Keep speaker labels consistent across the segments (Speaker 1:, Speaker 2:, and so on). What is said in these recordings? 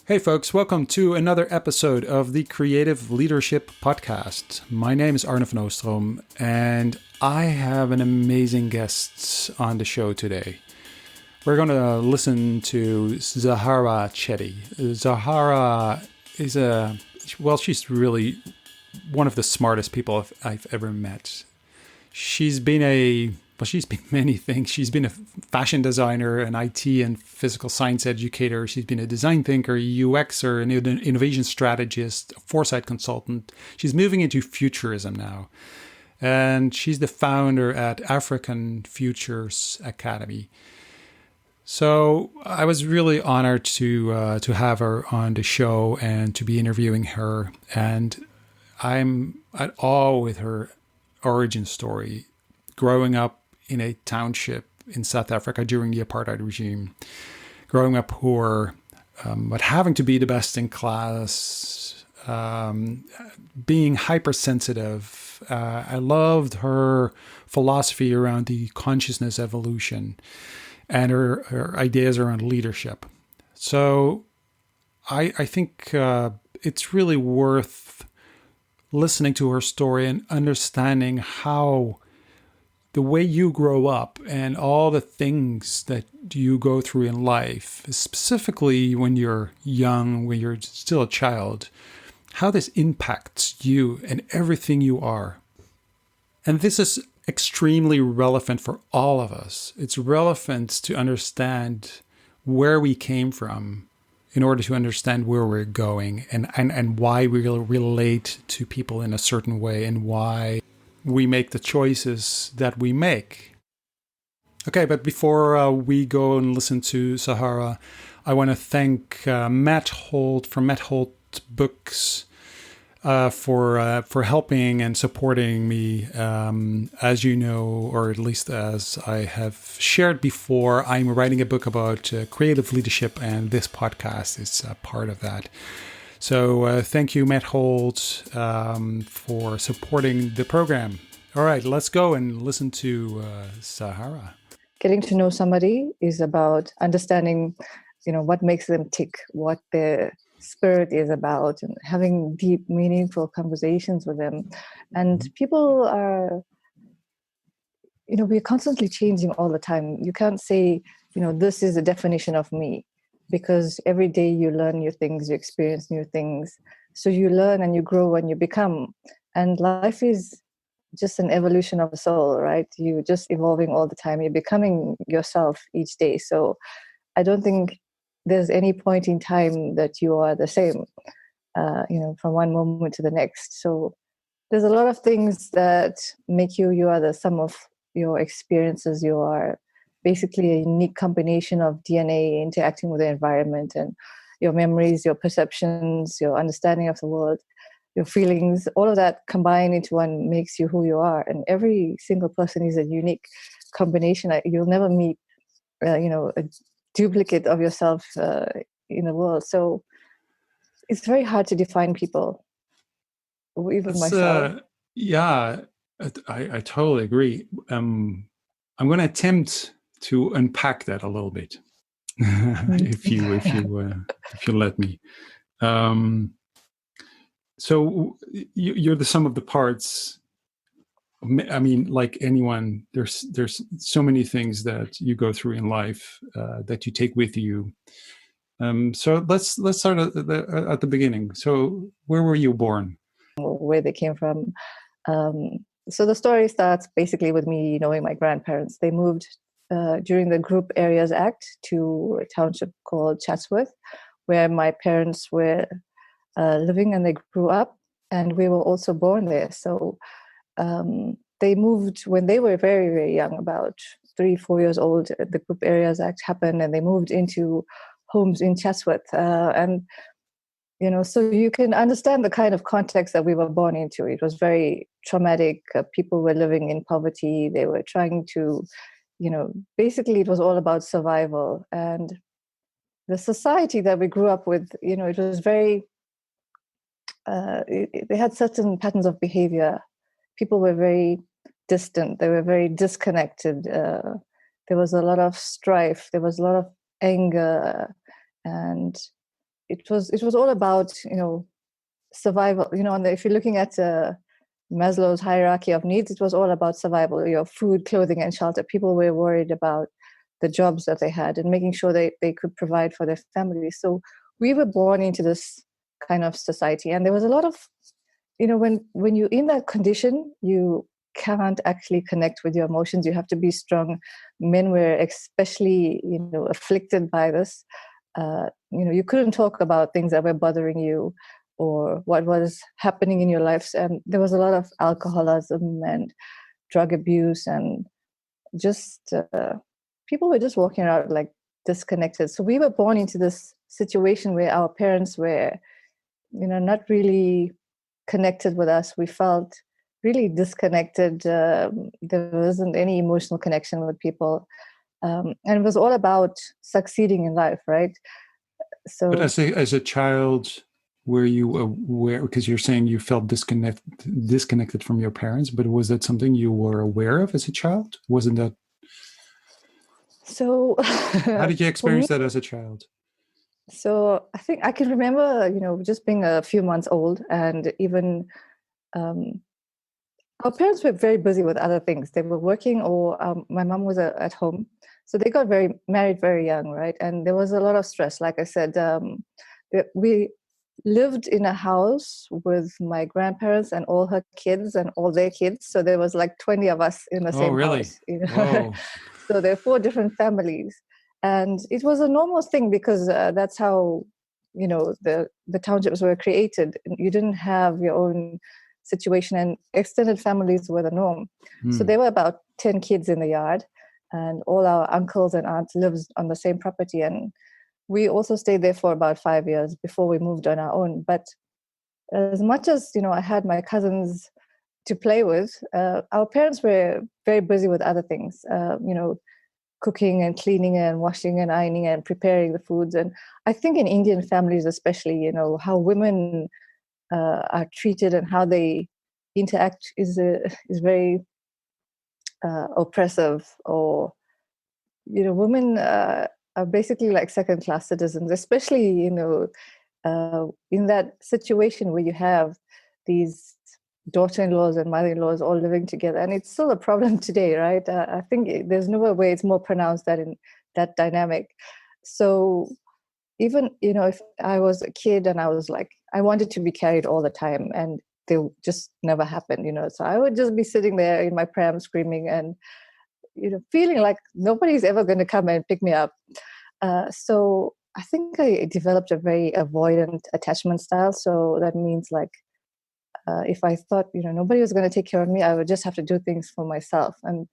Speaker 1: Hey folks, welcome to another episode of the Creative Leadership Podcast. My name is Arne van Oostrom and I have an amazing guest on the show today. We're going to listen to Zahara Chetty. Zahara is she's really one of the smartest people I've ever met. She's been many things. She's been a fashion designer, an IT and physical science educator. She's been a design thinker, UXer, an innovation strategist, a foresight consultant. She's moving into futurism now. And she's the founder at African Futures Academy. So I was really honored to have her on the show and to be interviewing her. And I'm at awe with her origin story, growing up in a township in South Africa during the Apartheid regime, growing up poor, but having to be the best in class, being hypersensitive. I loved her philosophy around the consciousness evolution and her ideas around leadership. So I think it's really worth listening to her story and understanding how the way you grow up and all the things that you go through in life, specifically when you're young, when you're still a child, how this impacts you and everything you are. And this is extremely relevant for all of us. It's relevant to understand where we came from in order to understand where we're going and why we relate to people in a certain way and why we make the choices that we make. Okay, but before we go and listen to Zahara, I want to thank Matt Holt from Matt Holt Books for helping and supporting me. As you know, or at least as I have shared before, I'm writing a book about creative leadership, and this podcast is a part of that. So thank you, Matt Holt, for supporting the program. All right, let's go and listen to Zahara.
Speaker 2: Getting to know somebody is about understanding, what makes them tick, what their spirit is about, and having deep, meaningful conversations with them. And people are, we're constantly changing all the time. You can't say, this is the definition of me, because every day you learn new things, you experience new things. So you learn and you grow and you become. And life is just an evolution of the soul, right? You're just evolving all the time. You're becoming yourself each day. So I don't think there's any point in time that you are the same, from one moment to the next. So there's a lot of things that make you are the sum of your experiences. You are basically a unique combination of DNA interacting with the environment and your memories, your perceptions, your understanding of the world, your feelings, all of that combined into one makes you who you are. And every single person is a unique combination. You'll never meet, a duplicate of yourself in the world. So it's very hard to define people, even myself.
Speaker 1: Yeah, I totally agree. I'm going to attempt to unpack that a little bit, if you let me. So you're the sum of the parts. I mean, like anyone, there's so many things that you go through in life that you take with you. So let's start at the beginning. So where were you born?
Speaker 2: Where they came from. So the story starts basically with me knowing my grandparents. They moved during the Group Areas Act to a township called Chatsworth, where my parents were living, and they grew up, and we were also born there. So they moved when they were very, very young, about 3-4 years old. The Group Areas Act happened, and they moved into homes in Chatsworth. So you can understand the kind of context that we were born into. It was very traumatic. People were living in poverty. They were trying to, basically it was all about survival. And the society that we grew up with, it was very, they had certain patterns of behavior. People were very distant. They were very disconnected. There was a lot of strife. There was a lot of anger. And it was all about, survival. If you're looking at Maslow's hierarchy of needs, it was all about survival. Food, clothing, and shelter. People were worried about the jobs that they had and making sure they could provide for their families. So we were born into this kind of society, and there was a lot of, when you're in that condition, you can't actually connect with your emotions. You have to be strong. Men were especially, afflicted by this. You couldn't talk about things that were bothering you or what was happening in your lives. And there was a lot of alcoholism and drug abuse, and just people were just walking around like disconnected. So we were born into this situation where our parents were, not really connected with us. We felt really disconnected. There wasn't any emotional connection with people. And it was all about succeeding in life, right? So,
Speaker 1: but as a child, were you aware, because you're saying you felt disconnected from your parents, but was that something you were aware of as a child? Wasn't that?
Speaker 2: So
Speaker 1: how did you experience that as a child?
Speaker 2: So I think I can remember, just being a few months old, and even our parents were very busy with other things. They were working, or my mom was at home. So they got married very young, right? And there was a lot of stress. Like I said, we lived in a house with my grandparents and all her kids and all their kids. So there was like 20 of us in the same house.
Speaker 1: Oh.
Speaker 2: So there are 4 different families. And it was a normal thing because that's how, the townships were created. You didn't have your own situation, and extended families were the norm. So there were about 10 kids in the yard, and all our uncles and aunts lived on the same property. And we also stayed there for about 5 years before we moved on our own. But as much as, I had my cousins to play with, our parents were very busy with other things, cooking and cleaning and washing and ironing and preparing the foods. And I think in Indian families especially, how women are treated and how they interact is very oppressive. Or, women are basically like second-class citizens, especially, in that situation where you have these daughter-in-laws and mother-in-laws all living together. And it's still a problem today, right? I think there's no way it's more pronounced that in that dynamic. So even, if I was a kid and I was like, I wanted to be carried all the time, and they just never happened, so I would just be sitting there in my pram screaming and, feeling like nobody's ever going to come and pick me up. So I think I developed a very avoidant attachment style. So that means like, if I thought, nobody was going to take care of me, I would just have to do things for myself. And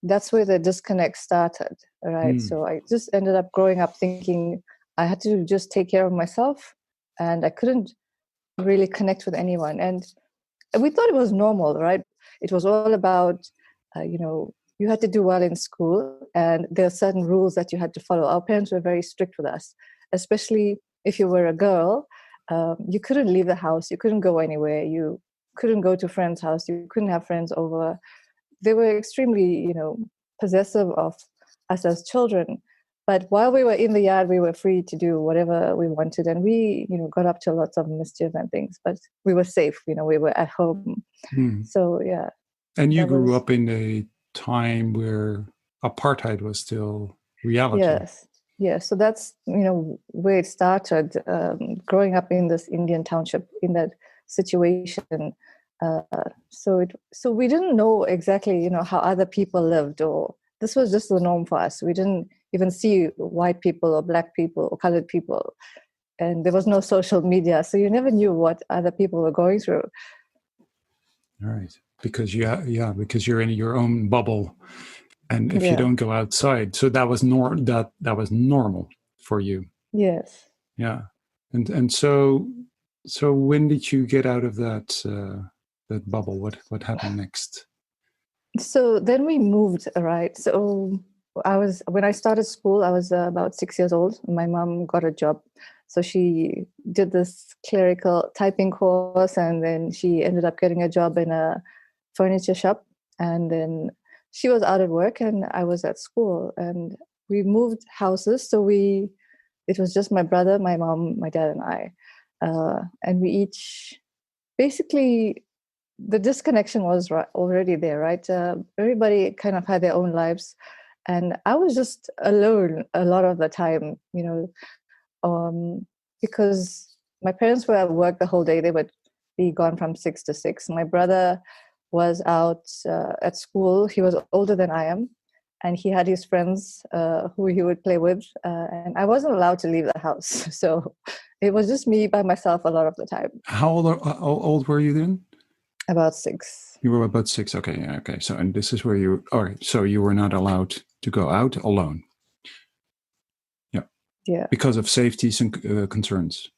Speaker 2: that's where the disconnect started, right? So I just ended up growing up thinking I had to just take care of myself, and I couldn't really connect with anyone. And we thought it was normal, right? It was all about, you had to do well in school, and there are certain rules that you had to follow. Our parents were very strict with us, especially if you were a girl. You couldn't leave the house. You couldn't go anywhere. You couldn't go to a friend's house. You couldn't have friends over. They were extremely, possessive of us as children. But while we were in the yard, we were free to do whatever we wanted. And we, got up to lots of mischief and things, but we were safe. We were at home. So, yeah.
Speaker 1: And you grew up in a time where apartheid was still reality.
Speaker 2: Yes. Yeah, so that's, where it started, growing up in this Indian township in that situation. So we didn't know exactly, how other people lived, or this was just the norm for us. We didn't even see white people or black people or colored people. And there was no social media, so you never knew what other people were going through.
Speaker 1: All right. Because because you're in your own bubble. And if you don't go outside, so that was that was normal for you.
Speaker 2: Yes.
Speaker 1: Yeah, and so when did you get out of that that bubble? What happened next?
Speaker 2: So then we moved, right? So when I started school, I was about 6 years old. My mom got a job, so she did this clerical typing course, and then she ended up getting a job in a furniture shop, and then she was out at work and I was at school, and we moved houses. So we it was just my brother, my mom, my dad, and I. And we each, basically, the disconnection was already there, right? Everybody kind of had their own lives. And I was just alone a lot of the time, because my parents were at work the whole day. They would be gone from 6 to 6. My brother was out at school. He was older than I am, and he had his friends who he would play with. And I wasn't allowed to leave the house. So it was just me by myself a lot of the time.
Speaker 1: How old were you then?
Speaker 2: About 6.
Speaker 1: You were about 6. Okay. Yeah, okay. So, and this is where you, all right. So you were not allowed to go out alone. Yeah.
Speaker 2: Yeah.
Speaker 1: Because of safety concerns,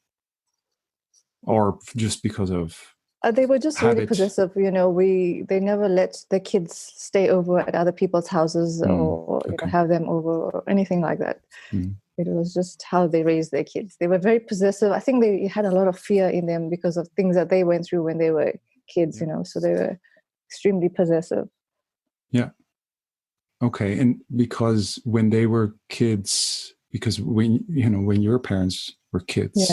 Speaker 1: or just because of
Speaker 2: they were just
Speaker 1: habit.
Speaker 2: Really possessive. They never let the kids stay over at other people's houses or have them over or anything like that. It was just how they raised their kids. They were very possessive. I think they had a lot of fear in them because of things that they went through when they were kids, so they were extremely possessive.
Speaker 1: Yeah. Okay. And because when they were kids, because when your parents were kids,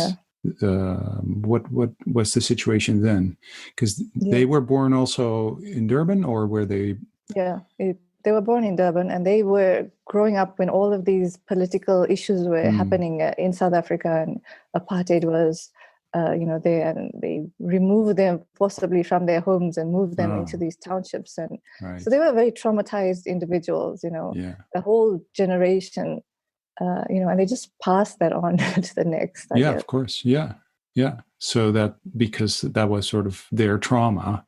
Speaker 1: what was the situation then? Because they were born also in Durban, or were they? Yeah,
Speaker 2: they were born in Durban, and they were growing up when all of these political issues were happening in South Africa, and apartheid was, they removed them forcibly from their homes and moved them into these townships, and so they were very traumatized individuals. The whole generation. And they just pass that on to the next. I guess.
Speaker 1: Of course. Yeah. So that, because that was sort of their trauma,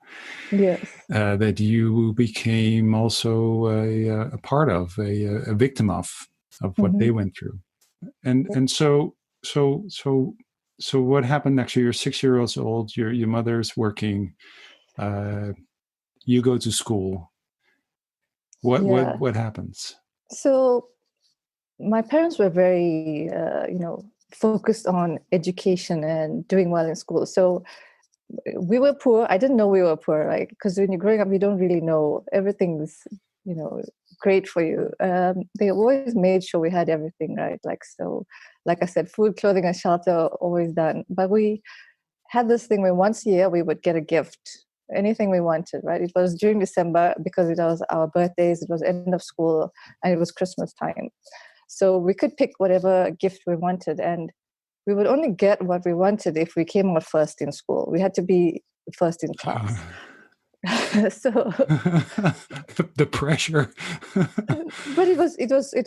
Speaker 1: that you became also a part of, a victim of what they went through. And so what happened next? You're 6 years old. Your mother's working. You go to school. What happens?
Speaker 2: So my parents were very, focused on education and doing well in school. So we were poor. I didn't know we were poor, right? Because when you're growing up, you don't really know everything's, great for you. They always made sure we had everything, right? Like I said, food, clothing, and shelter always done. But we had this thing where once a year we would get a gift, anything we wanted, right? It was during December because it was our birthdays, it was end of school, and it was Christmas time. So we could pick whatever gift we wanted, and we would only get what we wanted if we came out first in school. We had to be first in class. So
Speaker 1: the pressure.
Speaker 2: But it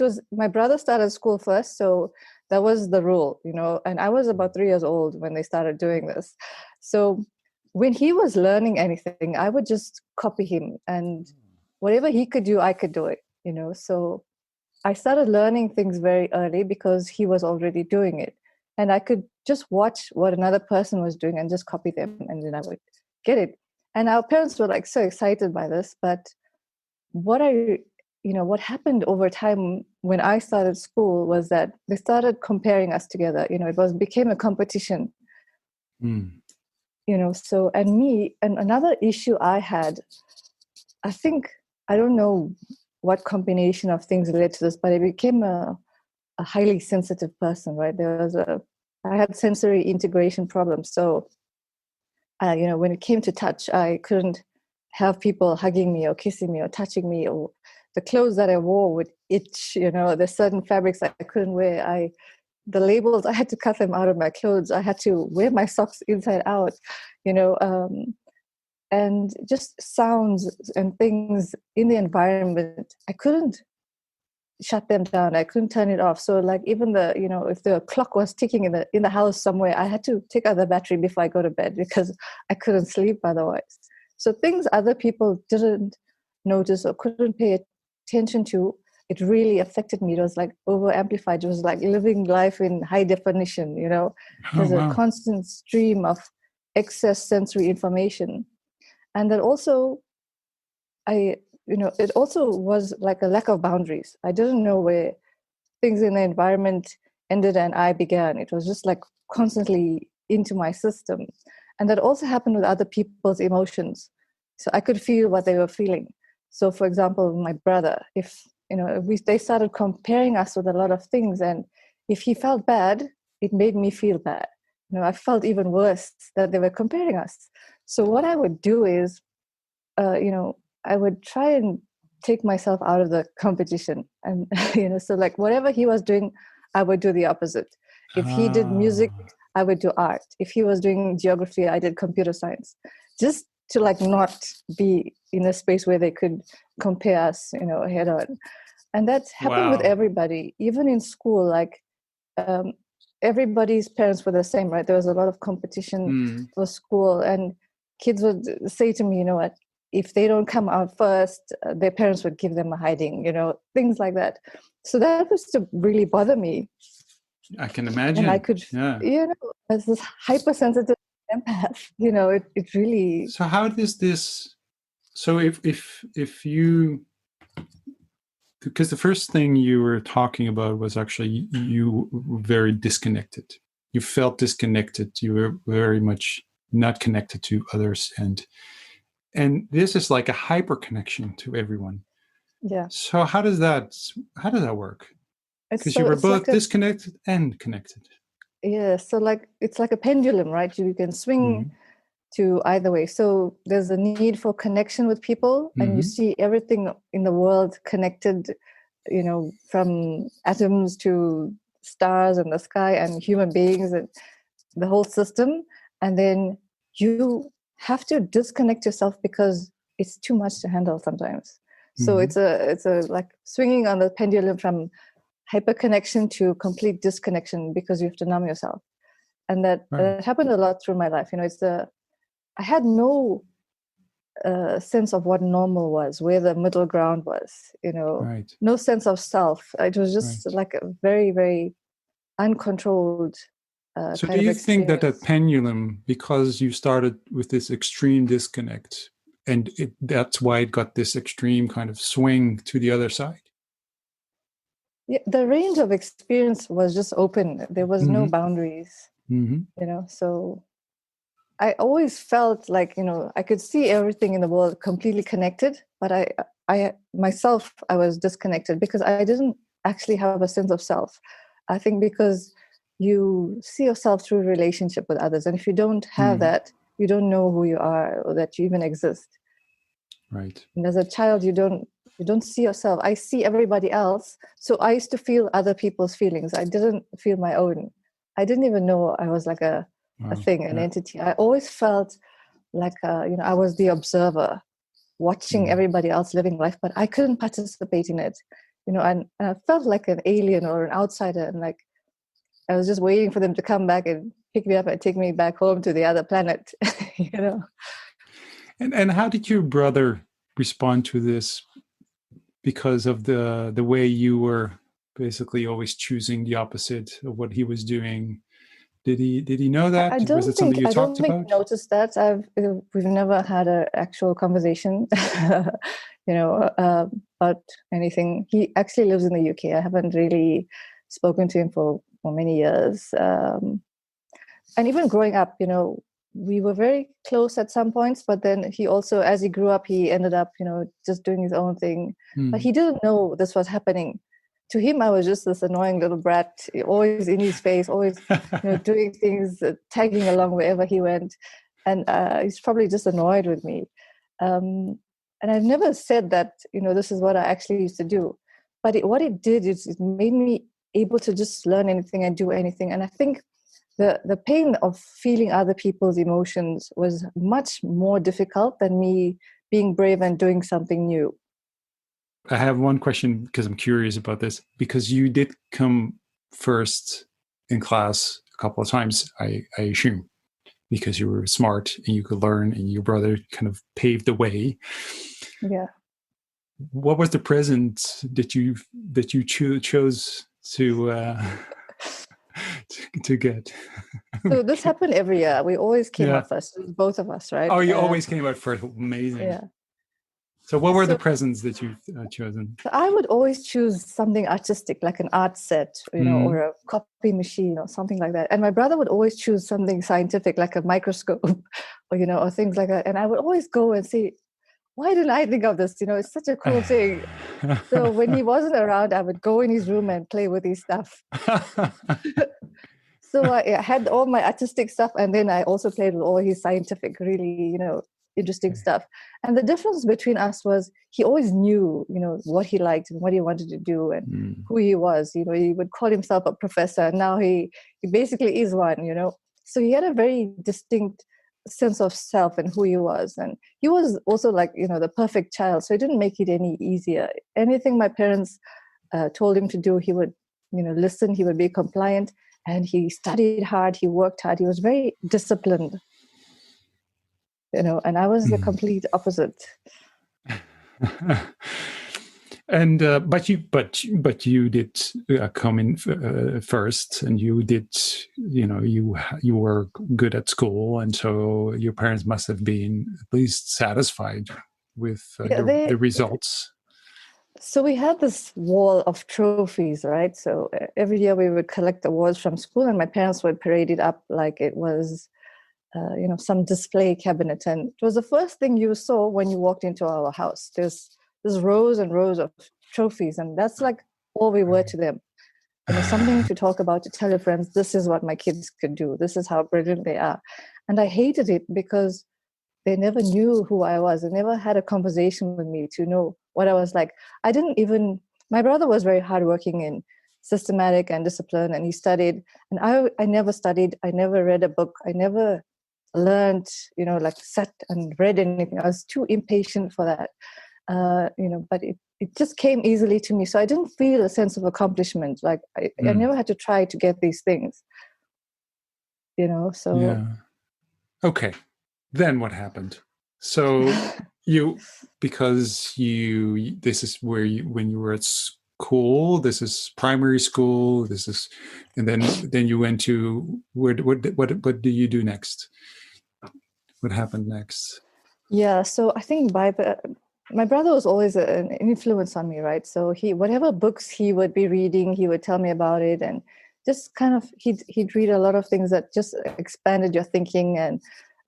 Speaker 2: was my brother started school first, so that was the rule, and I was about 3 years old when they started doing this. So when he was learning anything, I would just copy him, and whatever he could do, I could do it, So I started learning things very early because he was already doing it. And I could just watch what another person was doing and just copy them, and then I would get it. And our parents were like so excited by this. But what happened over time when I started school was that they started comparing us together. It became a competition. So, and another issue I had, I think, I don't know what combination of things led to this, but I became a highly sensitive person, right? I had sensory integration problems. So, when it came to touch, I couldn't have people hugging me or kissing me or touching me, or the clothes that I wore would itch. There's certain fabrics I couldn't wear. The labels, I had to cut them out of my clothes. I had to wear my socks inside out, and just sounds and things in the environment, I couldn't shut them down. I couldn't turn it off. So like even if the clock was ticking in the house somewhere, I had to take out the battery before I go to bed because I couldn't sleep otherwise. So things other people didn't notice or couldn't pay attention to, it really affected me. It was like over amplified. It was like living life in high definition, There's a constant stream of excess sensory information. And that also, it also was like a lack of boundaries. I didn't know where things in the environment ended and I began. It was just like constantly into my system. And that also happened with other people's emotions. So I could feel what they were feeling. So for example, my brother, they started comparing us with a lot of things, and if he felt bad, it made me feel bad. I felt even worse that they were comparing us. So what I would do is, I would try and take myself out of the competition. And, so like whatever he was doing, I would do the opposite. If he did music, I would do art. If he was doing geography, I did computer science. Just to like not be in a space where they could compare us, head on. And that's happened with everybody, even in school. Like everybody's parents were the same, right? There was a lot of competition for school, and kids would say to me, you know what, if they don't come out first, their parents would give them a hiding, things like that. So that used to really bother me.
Speaker 1: I can imagine.
Speaker 2: And I could, as this hypersensitive empath, it really.
Speaker 1: So how does this? So if you, because the first thing you were talking about was actually you were very disconnected. You felt disconnected. You were very much not connected to others, and this is like a hyper connection to everyone.
Speaker 2: Yeah.
Speaker 1: So how does that work? Because you were both like disconnected and connected.
Speaker 2: Yeah. So like it's like a pendulum, right? You can swing to either way. So there's a need for connection with people, and you see everything in the world connected, from atoms to stars in the sky and human beings and the whole system. And then you have to disconnect yourself because it's too much to handle sometimes. So it's a like swinging on the pendulum from hyperconnection to complete disconnection, because you have to numb yourself. And that happened a lot through my life. I had no sense of what normal was, where the middle ground was, no sense of self. It was just like a very, very uncontrolled
Speaker 1: so do you think that pendulum, because you started with this extreme disconnect, and that's why it got this extreme kind of swing to the other side?
Speaker 2: Yeah, the range of experience was just open. There was no boundaries, so I always felt like, I could see everything in the world completely connected, but I myself, I was disconnected because I didn't actually have a sense of self. I think because you see yourself through relationship with others. And if you don't have that, you don't know who you are or that you even exist.
Speaker 1: Right.
Speaker 2: And as a child, you don't see yourself. I see everybody else. So I used to feel other people's feelings. I didn't feel my own. I didn't even know I was like a thing, an entity. I always felt like, I was the observer watching everybody else living life, but I couldn't participate in it, and I felt like an alien or an outsider. And like, I was just waiting for them to come back and pick me up and take me back home to the other planet,
Speaker 1: And how did your brother respond to this? Because of the way you were basically always choosing the opposite of what he was doing. Did he know that? Was it something you talked about?
Speaker 2: I don't noticed that. We've never had an actual conversation, about anything. He actually lives in the UK. I haven't really spoken to him for many years. And even growing up, we were very close at some points, but then he also, as he grew up, he ended up, just doing his own thing. But he didn't know this was happening. To him, I was just this annoying little brat, always in his face, always doing things, tagging along wherever he went. And he's probably just annoyed with me. And I've never said that, this is what I actually used to do. But what it did is it made me able to just learn anything and do anything. And I think the pain of feeling other people's emotions was much more difficult than me being brave and doing something new.
Speaker 1: I have one question because I'm curious about this, because you did come first in class a couple of times, I assume, because you were smart and you could learn and your brother kind of paved the way.
Speaker 2: Yeah.
Speaker 1: What was the present that you chose to get?
Speaker 2: So this happened every year. We always came out first. It was both of us, right?
Speaker 1: Oh, you always came out first. Amazing.
Speaker 2: Yeah.
Speaker 1: So what were the presents that you've chosen?
Speaker 2: So I would always choose something artistic, like an art set, or a copy machine or something like that. And my brother would always choose something scientific, like a microscope or things like that. And I would always go and say, why didn't I think of this? It's such a cool thing. So when he wasn't around, I would go in his room and play with his stuff. So I had all my artistic stuff, and then I also played with all his scientific, really, interesting stuff. And the difference between us was he always knew, what he liked and what he wanted to do and who he was. He would call himself a professor, and now he basically is one. So he had a very distinct sense of self and who he was, and he was also like the perfect child. So it didn't make it any easier. Anything my parents told him to do, he would listen. He would be compliant. And he studied hard, he worked hard, he was very disciplined, and I was the complete opposite.
Speaker 1: And but you did come in first, and you did, you were good at school, and so your parents must have been at least satisfied with the results.
Speaker 2: So we had this wall of trophies, right? So every year we would collect awards from school, and my parents would parade it up like it was, some display cabinet. And it was the first thing you saw when you walked into our house. There's rows and rows of trophies, and that's like all we were to them. Something to talk about, to tell your friends, this is what my kids could do. This is how brilliant they are. And I hated it because they never knew who I was. They never had a conversation with me to know what I was like. My brother was very hardworking and systematic and disciplined, and he studied. And I never studied. I never read a book. I never learned, sat and read anything. I was too impatient for that, but it just came easily to me. So I didn't feel a sense of accomplishment. Like I never had to try to get these things, so.
Speaker 1: Yeah. Okay. Then what happened? So this is where when you were at school, this is primary school, and then you went to, what do you do next? What happened next?
Speaker 2: Yeah, so I think my brother was always an influence on me, right? So whatever books he would be reading, he would tell me about it, and just kind of, he'd read a lot of things that just expanded your thinking. And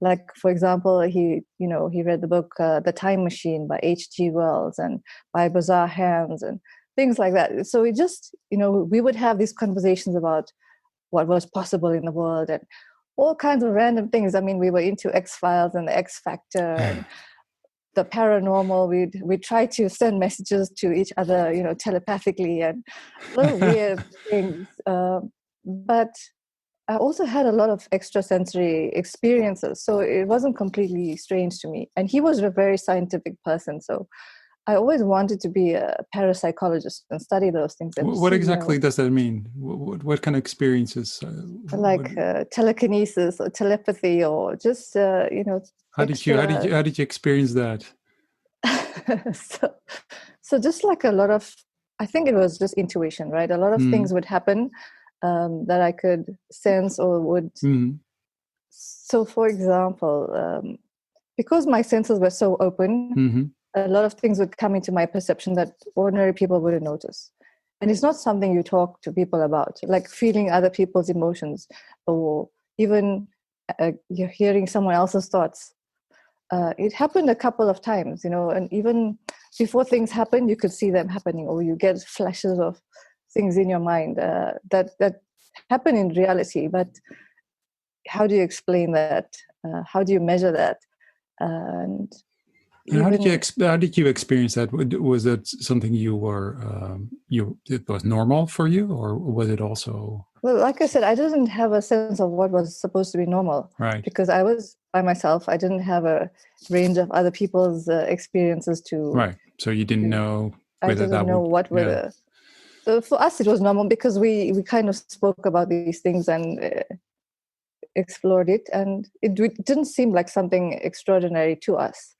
Speaker 2: like, for example, he read the book The Time Machine by H.G. Wells and by Bazaar Hands and things like that. So we just, we would have these conversations about what was possible in the world and all kinds of random things. I mean, we were into X-Files and the X Factor and the paranormal. We'd try to send messages to each other, telepathically, and little weird things. But I also had a lot of extrasensory experiences, so it wasn't completely strange to me. And he was a very scientific person, so I always wanted to be a parapsychologist and study those things.
Speaker 1: What exactly does that mean? What kind of experiences?
Speaker 2: Telekinesis or telepathy, or just
Speaker 1: How did you experience that?
Speaker 2: So just like a lot of, I think it was just intuition, right? A lot of things would happen that I could sense or would. So, for example, because my senses were so open, a lot of things would come into my perception that ordinary people wouldn't notice. And it's not something you talk to people about, like feeling other people's emotions, or even you're hearing someone else's thoughts. It happened a couple of times, and even before things happen, you could see them happening, or you get flashes of things in your mind that happen in reality. But how do you explain that? How do you measure that? And
Speaker 1: how did you experience that? Was that something you were it was normal for you, or was it also?
Speaker 2: Well, like I said, I didn't have a sense of what was supposed to be normal,
Speaker 1: right?
Speaker 2: Because I was by myself. I didn't have a range of other people's experiences to.
Speaker 1: Right. So you didn't know.
Speaker 2: I didn't know what were the. So for us, it was normal because we kind of spoke about these things and explored it, and it didn't seem like something extraordinary to us,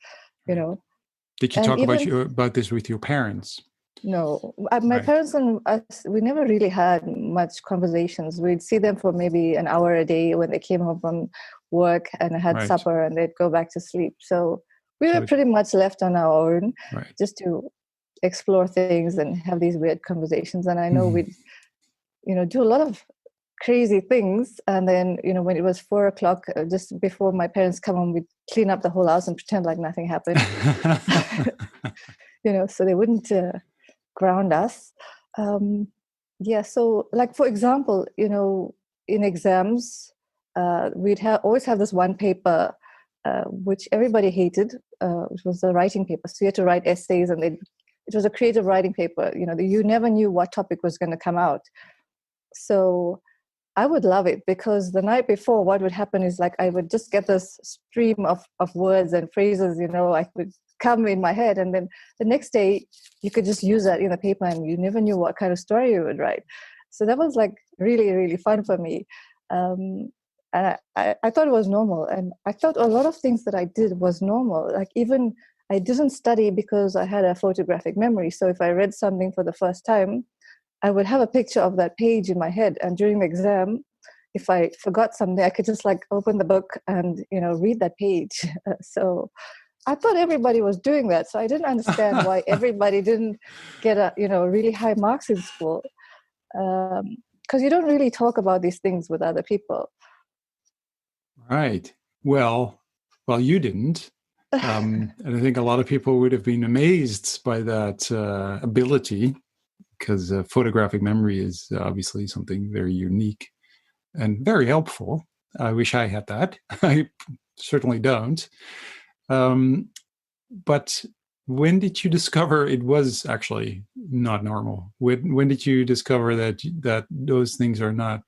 Speaker 1: Did you talk about this with your parents?
Speaker 2: No, my parents and us, we never really had much conversations. We'd see them for maybe an hour a day when they came home from work and had supper, and they'd go back to sleep. So we were pretty much left on our own, just to explore things and have these weird conversations. And I know we'd, do a lot of crazy things. And then, when it was 4 o'clock, just before my parents come home, we'd clean up the whole house and pretend like nothing happened. So they wouldn't ground us. So like, for example, in exams, we'd always have this one paper which everybody hated, which was the writing paper. So you had to write essays, and it was a creative writing paper. You never knew what topic was going to come out. So I would love it, because the night before, what would happen is, like, I would just get this stream of words and phrases, I would come in my head, and then the next day you could just use that in the paper, and you never knew what kind of story you would write. So that was like really, really fun for me. And I thought it was normal, and I thought a lot of things that I did was normal. Like, even I didn't study because I had a photographic memory. So if I read something for the first time, I would have a picture of that page in my head. And during the exam, if I forgot something, I could just like open the book and, read that page. So I thought everybody was doing that. So I didn't understand why everybody didn't get really high marks in school. Because you don't really talk about these things with other people.
Speaker 1: Right. Well, you didn't. And I think a lot of people would have been amazed by that ability, because photographic memory is obviously something very unique and very helpful. I wish I had that. I certainly don't. But when did you discover it was actually not normal? When did you discover that those things are not,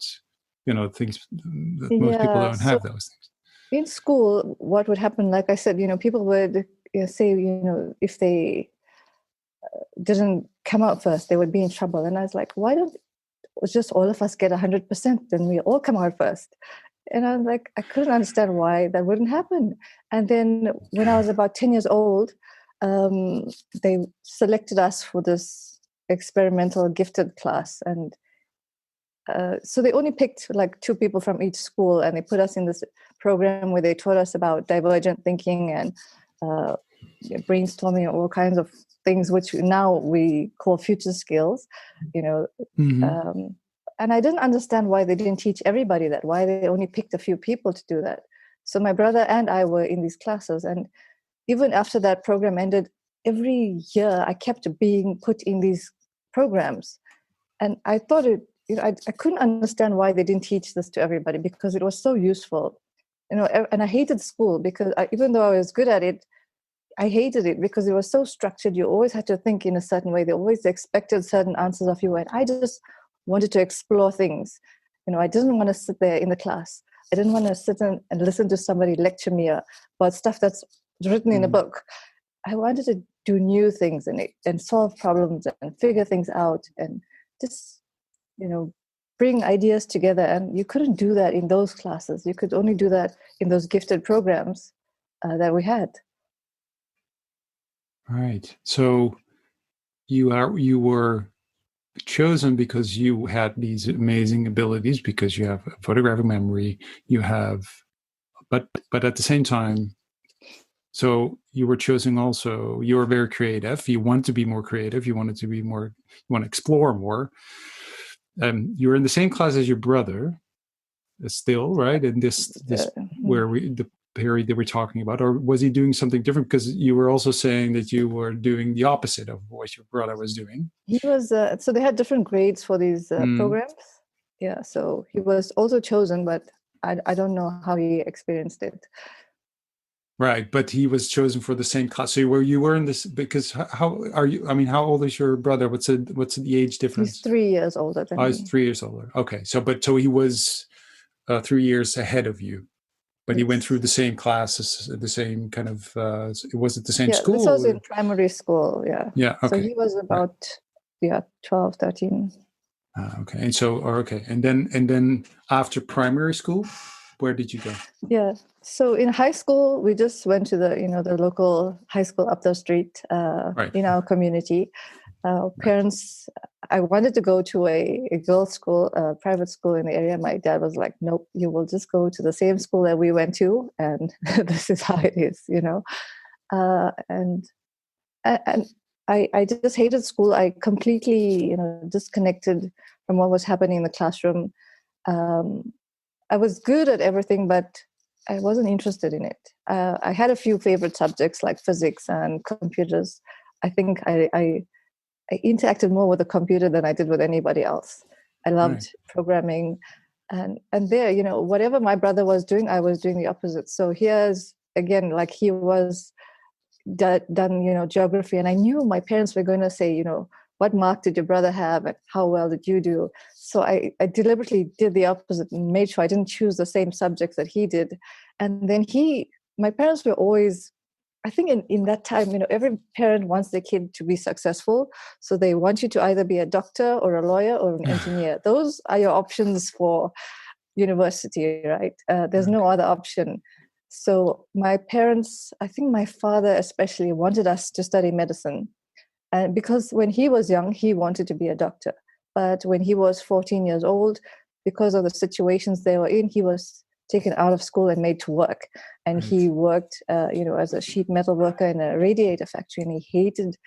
Speaker 1: things that most people don't have those things?
Speaker 2: In school, what would happen, like I said, people would say, if they didn't come out first, they would be in trouble. And I was like, why don't just all of us get 100%? Then we all come out first. And I was like, I couldn't understand why that wouldn't happen. And then when I was about 10 years old, they selected us for this experimental gifted class. And so they only picked like 2 people from each school, and they put us in this program where they taught us about divergent thinking and brainstorming, all kinds of things, which now we call future skills,
Speaker 1: Mm-hmm.
Speaker 2: And I didn't understand why they didn't teach everybody that, why they only picked a few people to do that. So my brother and I were in these classes, and even after that program ended, every year I kept being put in these programs. And I thought I couldn't understand why they didn't teach this to everybody, because it was so useful. And I hated school because even though I was good at it, I hated it because it was so structured. You always had to think in a certain way. They always expected certain answers of you. And I just wanted to explore things. I didn't want to sit there in the class. I didn't want to sit and listen to somebody lecture me about stuff that's written in a book. I wanted to do new things in it and solve problems and figure things out and just, bring ideas together. And you couldn't do that in those classes. You could only do that in those gifted programs that we had.
Speaker 1: Right. So you were chosen because you had these amazing abilities, because you have a photographic memory, but at the same time, so you were chosen also, you were very creative. You want to be more creative. You want to explore more. You were in the same class as your brother still, right? And this where the period that we're talking about, or was he doing something different? Because you were also saying that you were doing the opposite of what your brother was doing.
Speaker 2: He was so they had different grades for these programs. Yeah, so he was also chosen, but I don't know how he experienced it.
Speaker 1: Right, but he was chosen for the same class. So you were in this, because how are you? I mean, how old is your brother? What's the age difference?
Speaker 2: He's 3 years older than me.
Speaker 1: He's 3 years older. Okay, so he was 3 years ahead of you, but he went through the same classes, the same kind of. Was it the same school?
Speaker 2: This was in primary school. Yeah.
Speaker 1: Yeah. Okay.
Speaker 2: So he was about 12, 13.
Speaker 1: Okay, and so and then after primary school, where did you go?
Speaker 2: Yeah. So in high school, we just went to the local high school up the street in our community. Parents, I wanted to go to a girls' school, a private school in the area. My dad was like, "Nope, you will just go to the same school that we went to, and this is how it is," And I just hated school. I completely, disconnected from what was happening in the classroom. I was good at everything, but I wasn't interested in it. I had a few favorite subjects like physics and computers. I think I interacted more with the computer than I did with anybody else. I
Speaker 1: Right.
Speaker 2: loved programming, and there, whatever my brother was doing, I was doing the opposite. So here's again, like he was done, geography, and I knew my parents were going to say, what mark did your brother have, and how well did you do? So I deliberately did the opposite and made sure I didn't choose the same subjects that he did. And then my parents were always, I think in that time, every parent wants their kid to be successful. So they want you to either be a doctor or a lawyer or an engineer. Those are your options for university, right? There's no other option. So my parents, I think my father especially, wanted us to study medicine. And because when he was young, he wanted to be a doctor. But when he was 14 years old, because of the situations they were in, he was taken out of school and made to work. And
Speaker 1: Right.
Speaker 2: he worked, as a sheet metal worker in a radiator factory, and he hated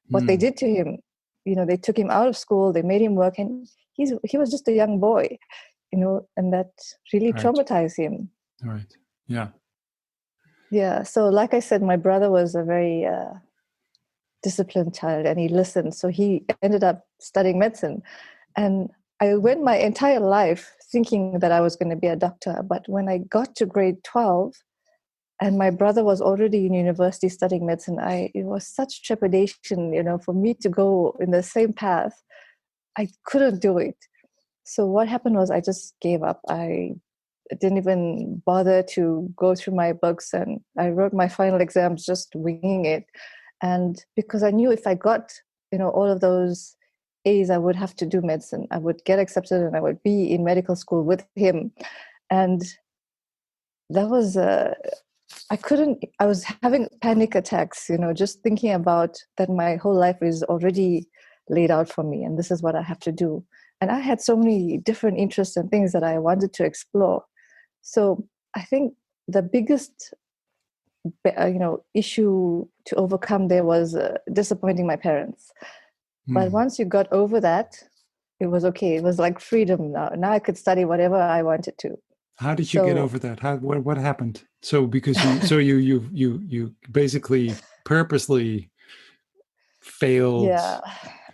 Speaker 2: what they did to him. They took him out of school, they made him work, and he was just a young boy, and that really
Speaker 1: Right.
Speaker 2: traumatized him.
Speaker 1: Right. Yeah.
Speaker 2: Yeah. So like I said, my brother was a very disciplined child, and he listened. So he ended up studying medicine. And I went my entire life thinking that I was going to be a doctor. But when I got to grade 12 and my brother was already in university studying medicine, it was such trepidation, for me to go in the same path. I couldn't do it. So what happened was I just gave up. I didn't even bother to go through my books, and I wrote my final exams just winging it. And because I knew if I got, all of those A's, I would have to do medicine. I would get accepted and I would be in medical school with him. And that was, I was having panic attacks, just thinking about that my whole life is already laid out for me and this is what I have to do. And I had so many different interests and things that I wanted to explore. So I think the biggest issue to overcome there was disappointing my parents. But once you got over that, it was okay. It was like freedom now. Now I could study whatever I wanted to.
Speaker 1: How did you get over that? What happened? So because you basically purposely failed.
Speaker 2: Yeah.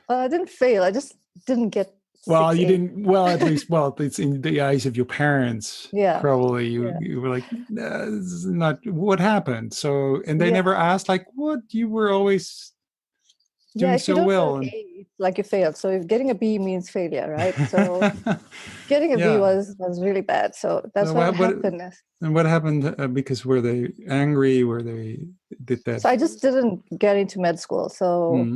Speaker 2: Well, I didn't fail. I just didn't get.
Speaker 1: Well, you
Speaker 2: 6A.
Speaker 1: didn't. Well, at least, it's in the eyes of your parents.
Speaker 2: Yeah.
Speaker 1: Probably you were like, this is not what happened. So, and they never asked, like, what you were always doing
Speaker 2: if you
Speaker 1: so
Speaker 2: don't
Speaker 1: well.
Speaker 2: get an A, it's like you failed. So if getting a B means failure, right? So getting a B was really bad. So that's what happened.
Speaker 1: And what happened? Because were they angry? Were they did that?
Speaker 2: So I just didn't get into med school. So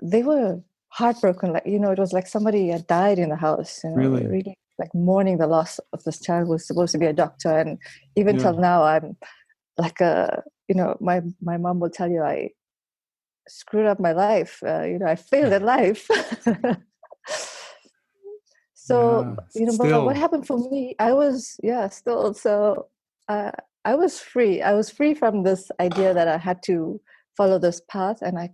Speaker 2: they were heartbroken. Like, it was like somebody had died in the house. Really like mourning the loss of this child who was supposed to be a doctor. And even till now, I'm like my mom will tell you I screwed up my life. I failed at life. So, but what happened for me, I was, still. So I was free. I was free from this idea that I had to follow this path, and I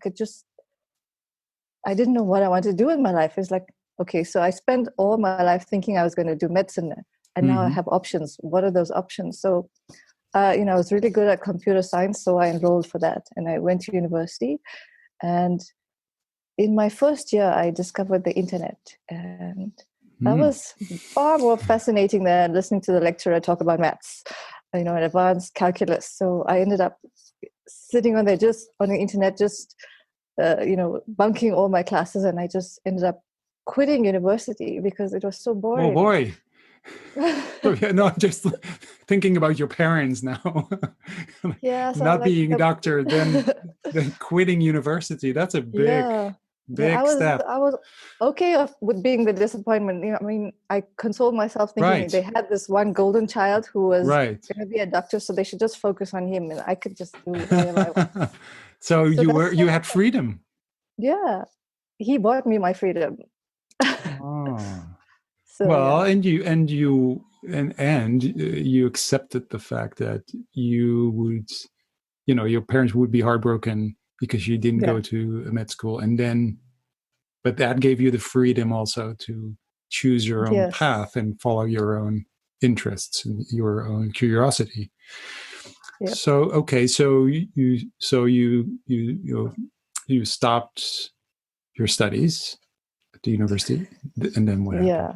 Speaker 2: didn't know what I wanted to do in my life. It's like, okay, so I spent all my life thinking I was going to do medicine, and now I have options. What are those options? So, I was really good at computer science, so I enrolled for that, and I went to university. And in my first year, I discovered the internet, and that was far more fascinating than listening to the lecturer talk about maths, and advanced calculus. So I ended up sitting on there just on the internet, just bunking all my classes, and I just ended up quitting university because it was so boring.
Speaker 1: Oh boy. I'm just thinking about your parents now.
Speaker 2: Yeah, so
Speaker 1: not being a doctor, then quitting university. That's a big step.
Speaker 2: I was okay with being the disappointment. I consoled myself thinking they had this one golden child who was going to be a doctor, so they should just focus on him, and I could just do whatever I want.
Speaker 1: So you had freedom.
Speaker 2: Yeah, he bought me my freedom.
Speaker 1: Oh.
Speaker 2: So,
Speaker 1: and you accepted the fact that you would, your parents would be heartbroken because you didn't go to med school, but that gave you the freedom also to choose your own
Speaker 2: Yes.
Speaker 1: path and follow your own interests and your own curiosity.
Speaker 2: Yep.
Speaker 1: So okay, so you stopped your studies at the university, and then what happened?
Speaker 2: Yeah.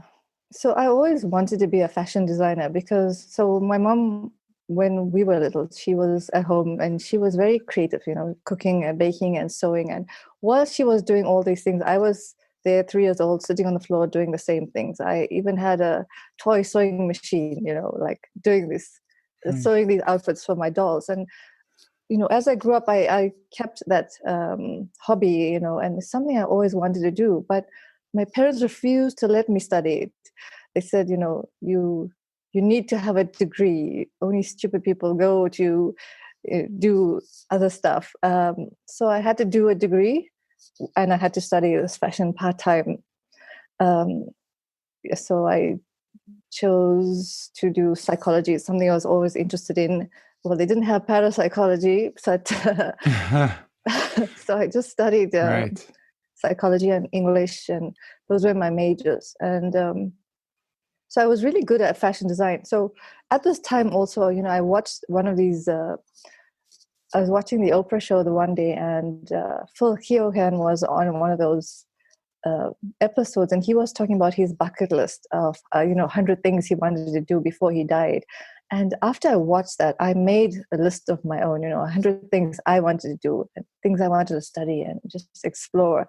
Speaker 2: So I always wanted to be a fashion designer because so my mom, when we were little, she was at home and she was very creative, cooking and baking and sewing. And while she was doing all these things, I was there 3 years old, sitting on the floor doing the same things. I even had a toy sewing machine, like doing this,
Speaker 1: Right.
Speaker 2: sewing these outfits for my dolls. And as I grew up, I kept that hobby, and it's something I always wanted to do. But my parents refused to let me study it. They said, you need to have a degree. Only stupid people go to do other stuff. So I had to do a degree, and I had to study this fashion part-time. Um, so I chose to do psychology. It's something I was always interested in. Well, they didn't have parapsychology, but so I just studied
Speaker 1: Right.
Speaker 2: psychology and English, and those were my majors. And so I was really good at fashion design. So at this time also, I watched one of these, I was watching the Oprah show the one day, and Phil Keoghan was on one of those episodes, and he was talking about his bucket list of 100 things he wanted to do before he died. And after I watched that, I made a list of my own, 100 things I wanted to do, and things I wanted to study and just explore.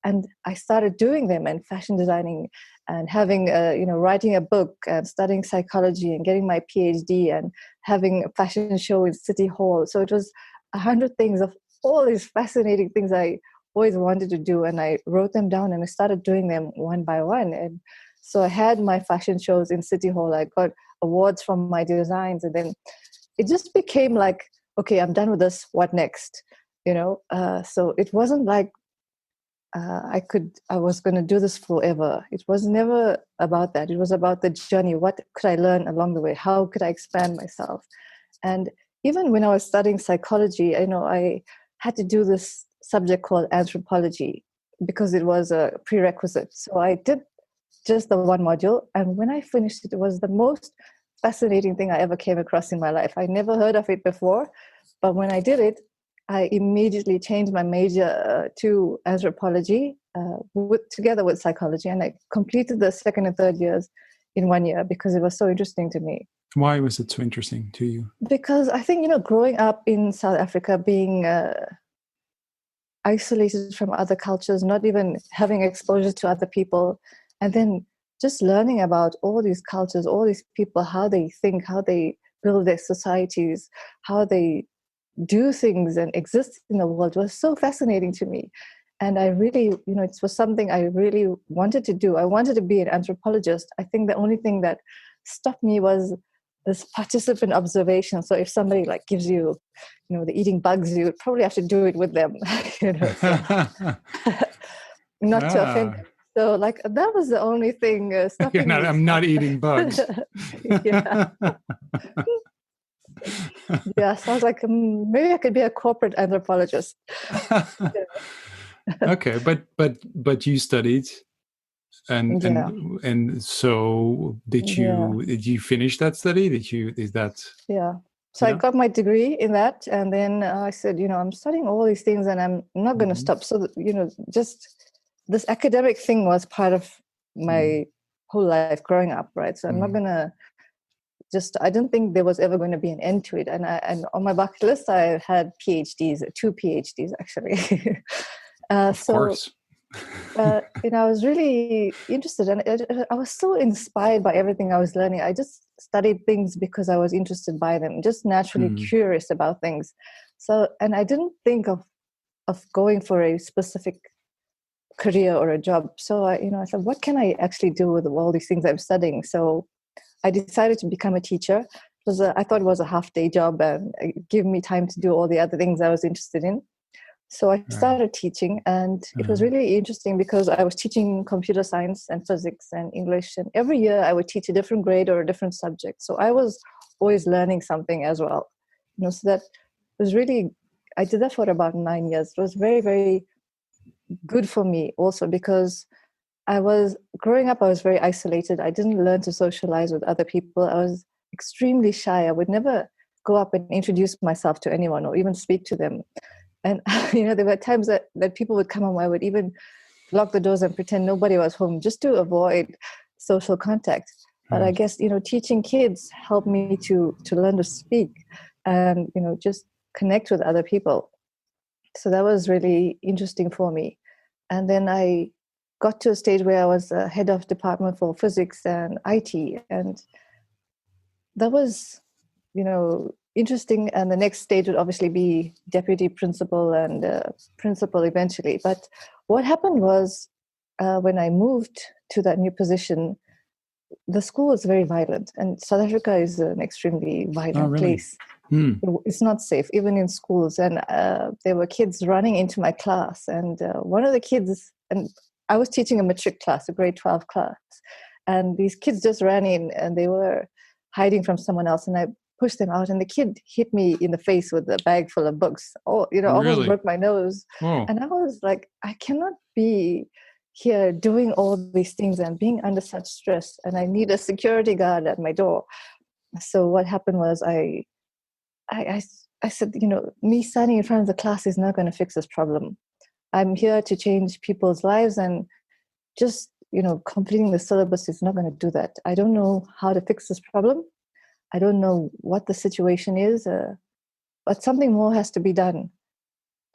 Speaker 2: And I started doing them, and fashion designing, and having writing a book, and studying psychology, and getting my PhD, and having a fashion show in City Hall. So it was 100 things of all these fascinating things I always wanted to do, and I wrote them down and I started doing them one by one. And so I had my fashion shows in City Hall. I got awards from my designs, and then it just became like, okay, I'm done with this, what next? So it wasn't like I was going to do this forever. It was never about that. It was about the journey. What could I learn along the way? How could I expand myself? And even when I was studying psychology, I had to do this subject called anthropology because it was a prerequisite. So I did just the one module, and when I finished it, it was the most fascinating thing I ever came across in my life. I never heard of it before, but when I did it, I immediately changed my major to anthropology together with psychology, and I completed the second and third years in 1 year because it was so interesting to me.
Speaker 1: Why was it so interesting to you?
Speaker 2: Because I think, growing up in South Africa, being isolated from other cultures, not even having exposure to other people, and then just learning about all these cultures, all these people, how they think, how they build their societies, how they do things and exist in the world was so fascinating to me. And I really, it was something I really wanted to do. I wanted to be an anthropologist. I think the only thing that stopped me was this participant observation. So if somebody gives you, the eating bugs, you would probably have to do it with them, so not to offend them. So that was the only thing stopping me.
Speaker 1: I'm not eating bugs.
Speaker 2: Yeah. Yeah, so I was like, maybe I could be a corporate anthropologist.
Speaker 1: Okay, but you studied, and so did you finish that study?
Speaker 2: Yeah. So I got my degree in that, and then I said, I'm studying all these things, and I'm not going to stop. So just this academic thing was part of my whole life growing up, right? So I'm not going to I didn't think there was ever going to be an end to it. And on my bucket list, I had PhDs, 2 PhDs actually.
Speaker 1: Of course.
Speaker 2: I was really interested, and I was so inspired by everything I was learning. I just studied things because I was interested by them, just naturally curious about things. So, and I didn't think of going for a specific career or a job. So I thought, what can I actually do with all these things I'm studying? So I decided to become a teacher. I thought it was a half-day job and give me time to do all the other things I was interested in. So I started teaching, and it was really interesting because I was teaching computer science and physics and English, and every year I would teach a different grade or a different subject. So I was always learning something as well. So that was really, I did that for about 9 years. It was very, very good for me also because growing up, I was very isolated. I didn't learn to socialize with other people. I was extremely shy. I would never go up and introduce myself to anyone or even speak to them. And, there were times that people would come home. I would even lock the doors and pretend nobody was home just to avoid social contact. But I guess, teaching kids helped me to learn to speak and, just connect with other people. So that was really interesting for me. And then I got to a stage where I was head of department for physics and IT. And that was, interesting. And the next stage would obviously be deputy principal and principal eventually. But what happened was when I moved to that new position, the school was very violent. And South Africa is an extremely violent place. It's not safe, even in schools. And there were kids running into my class. And one of the kids, and I was teaching a matric class, a grade 12 class. And these kids just ran in and they were hiding from someone else. And I pushed them out. And the kid hit me in the face with a bag full of books. Almost broke my nose.
Speaker 1: Oh.
Speaker 2: And I was like, I cannot be here doing all these things and being under such stress. And I need a security guard at my door. So what happened was I said, me standing in front of the class is not going to fix this problem. I'm here to change people's lives, and just, completing the syllabus is not going to do that. I don't know how to fix this problem. I don't know what the situation is, but something more has to be done.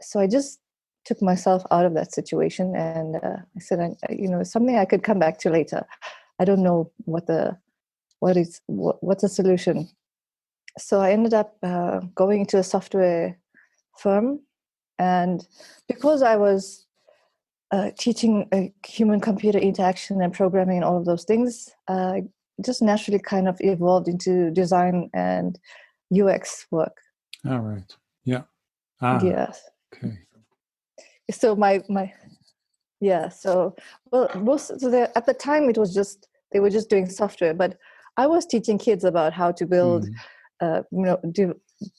Speaker 2: So I just took myself out of that situation, and I said, something I could come back to later. I don't know what's the solution. So I ended up going into a software firm, and because I was teaching human-computer interaction and programming and all of those things, just naturally kind of evolved into design and UX work.
Speaker 1: All right. Yeah.
Speaker 2: Yes.
Speaker 1: Okay.
Speaker 2: So at the time they were just doing software, but I was teaching kids about how to build,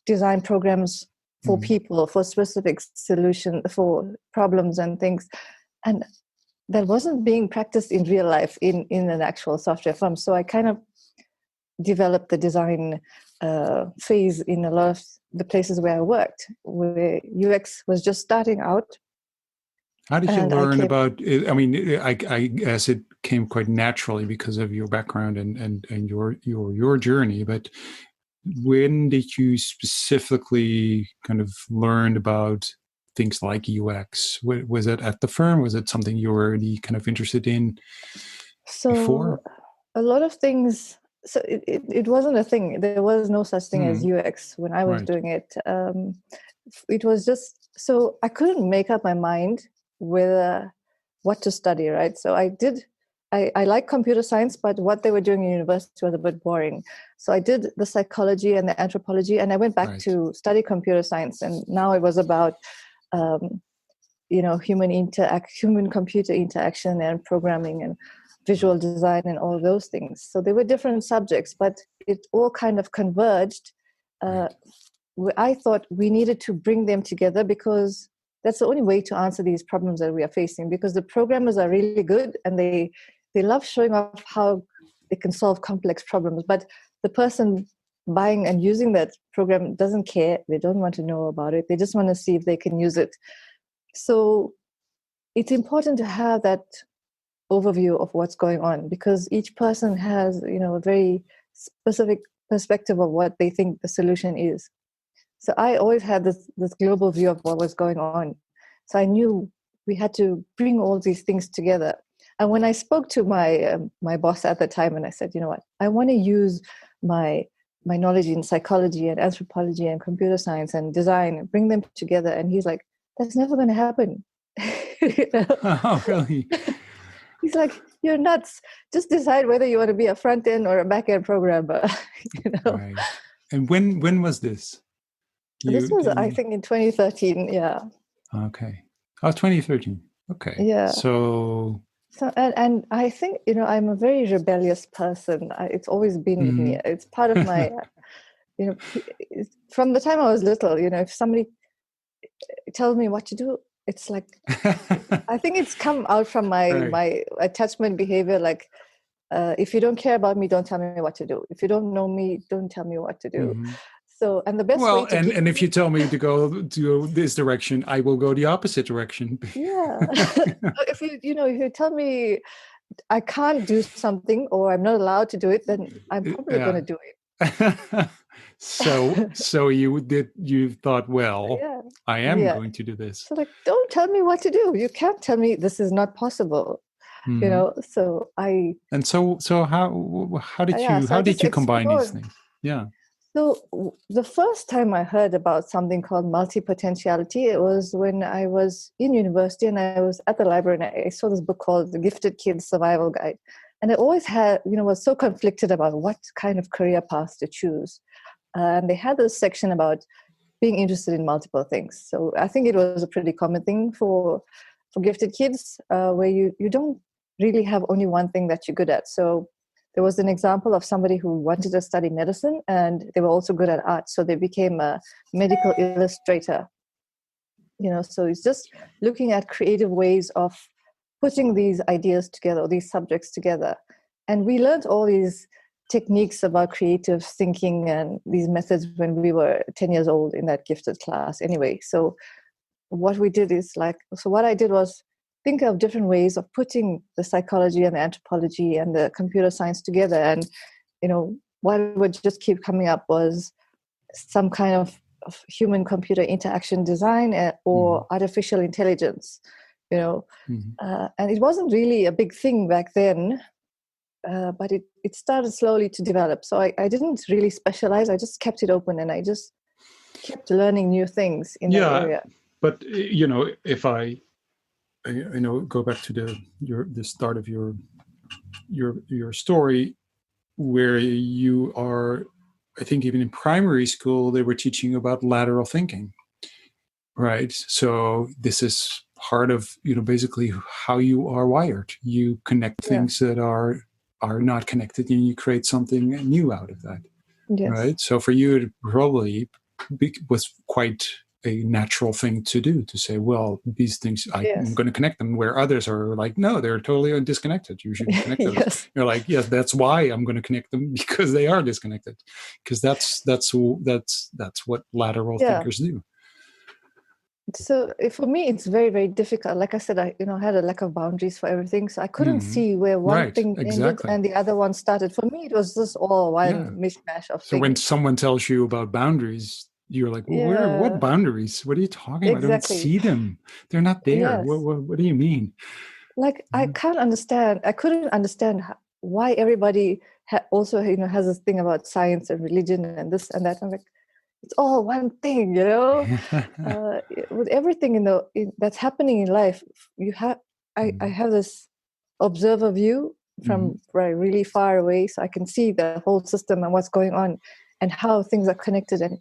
Speaker 2: design programs for people, for specific solution, for problems and things. And that wasn't being practiced in real life in an actual software firm. So I kind of developed the design phase in a lot of the places where I worked, where UX was just starting out.
Speaker 1: How did you learn about it? I mean, I guess it came quite naturally because of your background and your journey. But when did you specifically kind of learn about things like UX? Was it at the firm? Was it something you were already kind of interested in before?
Speaker 2: A lot of things. So it wasn't a thing. There was no such thing as UX when I was doing it. It was just, so I couldn't make up my mind with what to study, right? So I like computer science, but what they were doing in university was a bit boring. So I did the psychology and the anthropology, and I went back to study computer science. And now it was about, human-computer interaction and programming and visual design and all those things. So they were different subjects, but it all kind of converged. I thought we needed to bring them together because that's the only way to answer these problems that we are facing, because the programmers are really good and they love showing off how they can solve complex problems. But the person buying and using that program doesn't care. They don't want to know about it. They just want to see if they can use it. So it's important to have that overview of what's going on, because each person has, a very specific perspective of what they think the solution is. So I always had this global view of what was going on. So I knew we had to bring all these things together. And when I spoke to my boss at the time, and I said, I want to use my knowledge in psychology and anthropology and computer science and design, and bring them together. And he's like, that's never going to happen.
Speaker 1: Oh, really?
Speaker 2: He's like, you're nuts. Just decide whether you want to be a front end or a back end programmer.
Speaker 1: Right. And when was this?
Speaker 2: This was, I think, in 2013. Yeah.
Speaker 1: Okay. Oh, 2013. Okay.
Speaker 2: Yeah.
Speaker 1: So
Speaker 2: and I think, I'm a very rebellious person. It's always been with me. It's part of my, from the time I was little, if somebody tells me what to do, it's like, I think it's come out from my attachment behavior. Like, if you don't care about me, don't tell me what to do. If you don't know me, don't tell me what to do.
Speaker 1: Mm-hmm.
Speaker 2: So, and the best way
Speaker 1: Well,
Speaker 2: to
Speaker 1: and if you tell me to go this direction, I will go the opposite direction.
Speaker 2: yeah. If you tell me I can't do something or I'm not allowed to do it, then I'm probably going to do it.
Speaker 1: So you thought, well,
Speaker 2: Yeah.
Speaker 1: I am going to do this.
Speaker 2: So like, don't tell me what to do. You can't tell me this is not possible.
Speaker 1: Mm-hmm.
Speaker 2: So
Speaker 1: how did you combine these things? Yeah.
Speaker 2: So the first time I heard about something called multi-potentiality, it was when I was in university and I was at the library and I saw this book called The Gifted Kid's Survival Guide. And I always was so conflicted about what kind of career path to choose. And they had this section about being interested in multiple things. So I think it was a pretty common thing for gifted kids, where you don't really have only one thing that you're good at. So there was an example of somebody who wanted to study medicine and they were also good at art. So they became a medical illustrator. So it's just looking at creative ways of putting these ideas together, or these subjects together. And we learned all these techniques about creative thinking and these methods when we were 10 years old in that gifted class anyway. So what we did is what I did was think of different ways of putting the psychology and the anthropology and the computer science together. And, what would just keep coming up was some kind of human-computer interaction design or artificial intelligence, and it wasn't really a big thing back then, but it started slowly to develop. So I didn't really specialize. I just kept it open and I just kept learning new things in that area.
Speaker 1: But, if I go back to the start of your story, where you are, I think even in primary school, they were teaching about lateral thinking, right? So this is part of, basically how you are wired. You connect things that are not connected and you create something new out of that, right? So for you, it probably was quite a natural thing to do, to say, well, these things, I'm going to connect them, where others are like, no, they're totally disconnected. You shouldn't connect those. You're like, yes, that's why I'm going to connect them, because they are disconnected, because that's what lateral thinkers do.
Speaker 2: So for me, it's very, very difficult. Like I said, I had a lack of boundaries for everything. So I couldn't see where one thing ended and the other one started. For me, it was just all one mishmash of things. So
Speaker 1: when someone tells you about boundaries, you're like, well, what boundaries? What are you talking about? I don't see them. They're not there. What do you mean?
Speaker 2: Like, I couldn't understand why everybody also, has this thing about science and religion and this and that. I'm like, it's all one thing, with everything that's happening in life. I have this observer view from really far away, so I can see the whole system and what's going on and how things are connected, and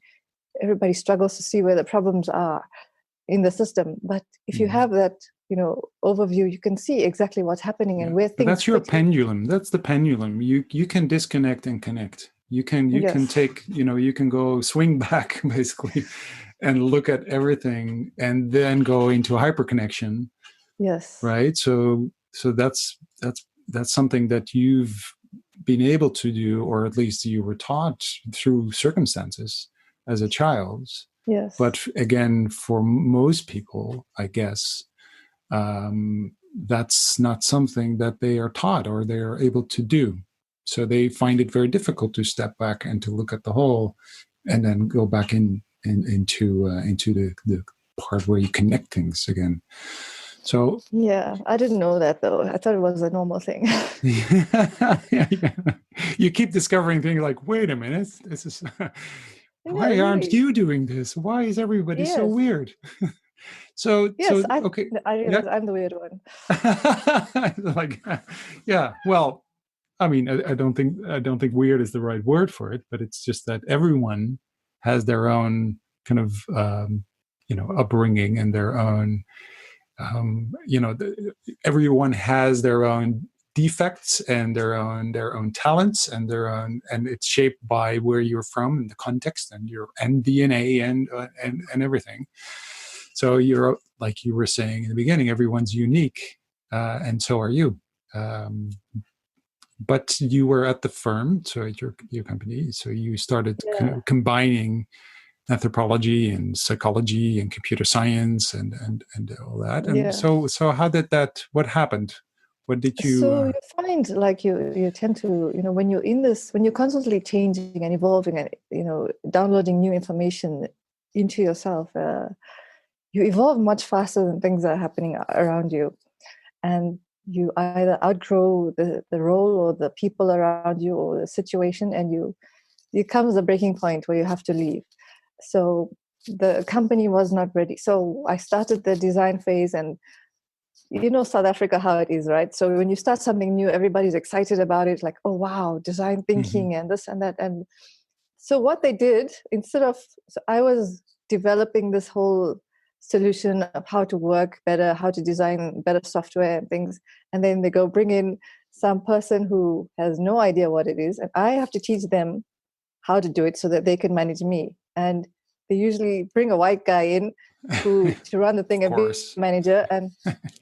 Speaker 2: everybody struggles to see where the problems are in the system. But if you have that, overview, you can see exactly what's happening and where things.
Speaker 1: That's your pendulum. That's the pendulum. You can disconnect and connect. You can take, you can go swing back basically and look at everything and then go into hyperconnection.
Speaker 2: Yes.
Speaker 1: Right. So that's something that you've been able to do, or at least you were taught through circumstances as a child.
Speaker 2: Yes.
Speaker 1: But again, for most people, I guess, that's not something that they are taught or they are able to do. So they find it very difficult to step back and to look at the whole, and then go back into the part where you connect things again. So
Speaker 2: I didn't know that though. I thought it was a normal thing.
Speaker 1: You keep discovering things like, wait a minute, this is why aren't you doing this? Why is everybody so weird? Okay,
Speaker 2: I realize I'm the weird one.
Speaker 1: Well, I mean, I don't think weird is the right word for it, but it's just that everyone has their own kind of upbringing and their own everyone has their own defects and their own talents and and it's shaped by where you're from and the context and your DNA and everything. So like you were saying in the beginning, everyone's unique, and so are you. Um, but you were at the firm, so at your company, so you started
Speaker 2: Yeah.
Speaker 1: combining anthropology and psychology and computer science and all that. And
Speaker 2: Yeah.
Speaker 1: so how did that? What happened? What did you?
Speaker 2: So you find like you tend to, when you're in this, when you're constantly changing and evolving and, downloading new information into yourself, you evolve much faster than things that are happening around you. And you either outgrow the role or the people around you or the situation, and it comes a breaking point where you have to leave. So the company was not ready. So I started the design phase, and South Africa, how it is, right? So when you start something new, everybody's excited about it, like, oh wow, design thinking and this and that. And so what they did, so I was developing this whole solution of how to work better, how to design better software and things. And then they go bring in some person who has no idea what it is. And I have to teach them how to do it so that they can manage me. And they usually bring a white guy in to run the thing and be manager. And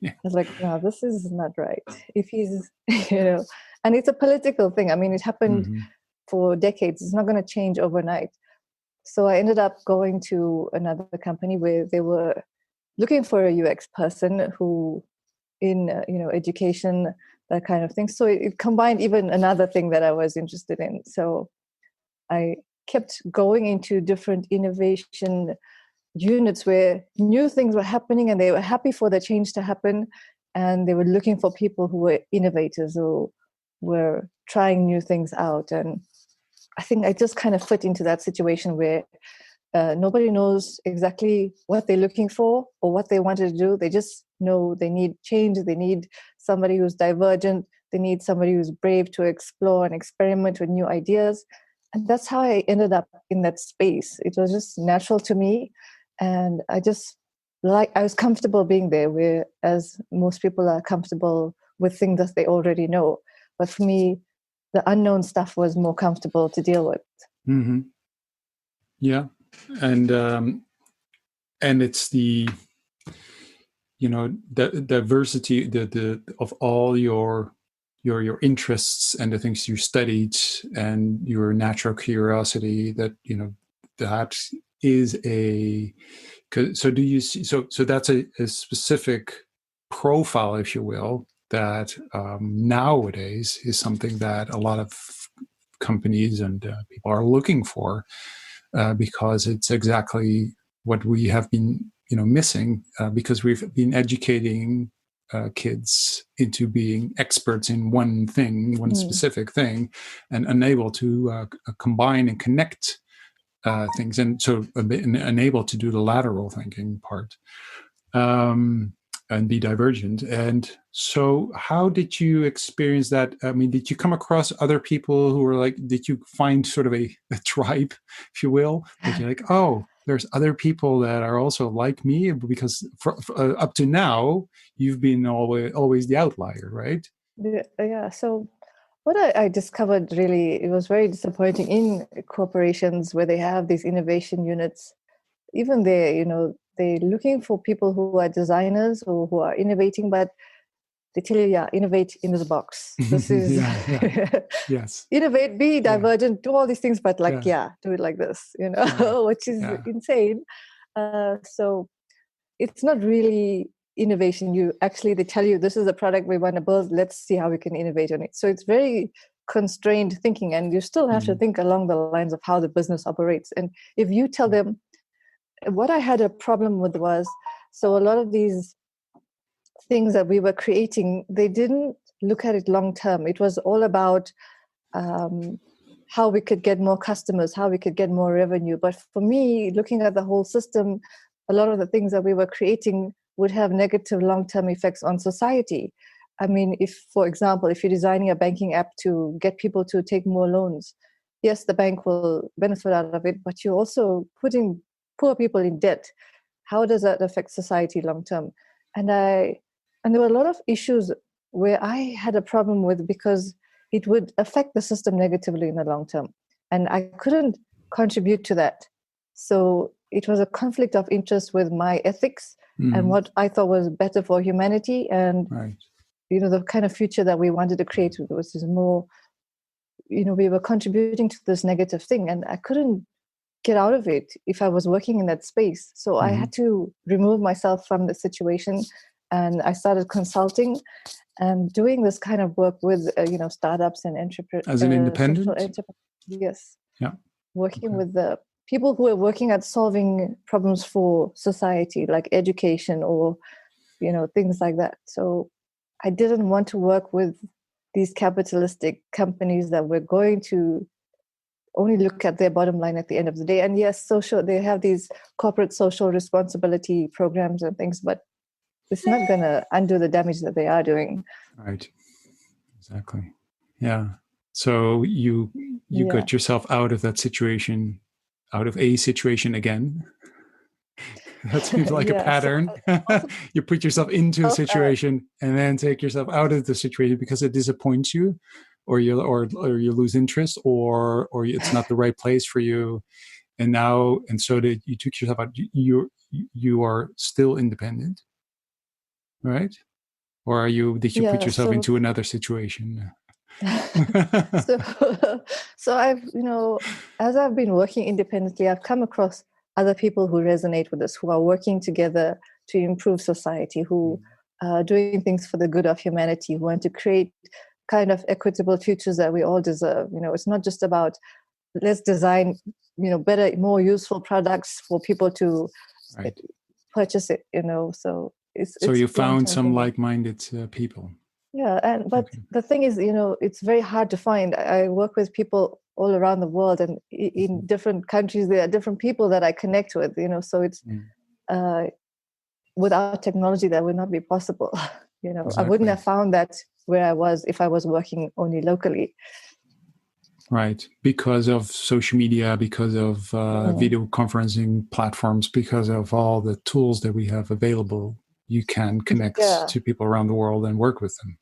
Speaker 1: Yeah.
Speaker 2: I was like, no, this is not right. If he's, and it's a political thing. I mean, it happened for decades. It's not going to change overnight. So I ended up going to another company where they were looking for a UX person who in, education, that kind of thing. So it combined even another thing that I was interested in. So I kept going into different innovation units where new things were happening and they were happy for the change to happen. And they were looking for people who were innovators or were trying new things out. And I think I just kind of fit into that situation where nobody knows exactly what they're looking for or what they wanted to do. They just know they need change. They need somebody who's divergent. They need somebody who's brave to explore and experiment with new ideas. And that's how I ended up in that space. It was just natural to me. And I was comfortable being there, whereas most people are comfortable with things that they already know. But for me, the unknown stuff was more comfortable to deal with.
Speaker 1: Mm-hmm. Yeah. And it's the diversity of all your interests and the things you studied and your natural curiosity that that is so do you see so that's a specific profile, if you will, that nowadays is something that a lot of companies and people are looking for, because it's exactly what we have been missing, because we've been educating kids into being experts in one thing, one specific thing, and unable to combine and connect things, and so unable to do the lateral thinking part, and be divergent. And so how did you experience that? I mean, did you come across other people who were like, did you find sort of a tribe, if you will, that you're like, oh, there's other people that are also like me? Because up to now, you've been always the outlier, right?
Speaker 2: Yeah. So what I discovered, really, it was very disappointing in corporations where they have these innovation units. Even there, they're looking for people who are designers or who are innovating, but they tell you, yeah, innovate in this box. This is
Speaker 1: Yes.
Speaker 2: Innovate, be divergent, do all these things, but do it like this, which is insane. So it's not really innovation. They tell you, this is a product we want to build. Let's see how we can innovate on it. So it's very constrained thinking, and you still have to think along the lines of how the business operates. And if you tell them, what I had a problem with was, so a lot of these things that we were creating, they didn't look at it long term. It was all about how we could get more customers, how we could get more revenue. But for me, looking at the whole system, a lot of the things that we were creating would have negative long-term effects on society. I mean, for example, if you're designing a banking app to get people to take more loans, yes, the bank will benefit out of it, but you're also putting poor people in debt. How does that affect society long term? And there were a lot of issues where I had a problem with, because it would affect the system negatively in the long term, and I couldn't contribute to that. So it was a conflict of interest with my ethics and what I thought was better for humanity, and
Speaker 1: Right.
Speaker 2: the kind of future that we wanted to create was more, we were contributing to this negative thing, and I couldn't get out of it if I was working in that space. So I had to remove myself from the situation, and I started consulting and doing this kind of work with startups and entrepreneurs
Speaker 1: As an independent.
Speaker 2: social entrepreneurs. Yes.
Speaker 1: Yeah.
Speaker 2: Working with the people who are working at solving problems for society, like education or things like that. So I didn't want to work with these capitalistic companies that were going to only look at their bottom line at the end of the day. And yes, they have these corporate social responsibility programs and things, but it's not going to undo the damage that they are doing.
Speaker 1: Right. Exactly. Yeah. So you got yourself out of that situation, out of a situation again. That seems like a pattern. So you put yourself into a situation and then take yourself out of the situation because it disappoints you, or you lose interest, or it's not the right place for you. And so that you took yourself out. You are still independent, right? Or did you put yourself into another situation?
Speaker 2: so I've as I've been working independently, I've come across other people who resonate with us, who are working together to improve society, who are doing things for the good of humanity, who want to create kind of equitable futures that we all deserve. It's not just about let's design better, more useful products for people to purchase it. So
Speaker 1: so you found some like-minded people.
Speaker 2: Yeah, but the thing is, it's very hard to find. I work with people all around the world, and in different countries, there are different people that I connect with. So it's without technology that would not be possible. Exactly. I wouldn't have found that where I was if I was working only locally.
Speaker 1: Right, because of social media, because of video conferencing platforms, because of all the tools that we have available, you can connect to people around the world and work with them.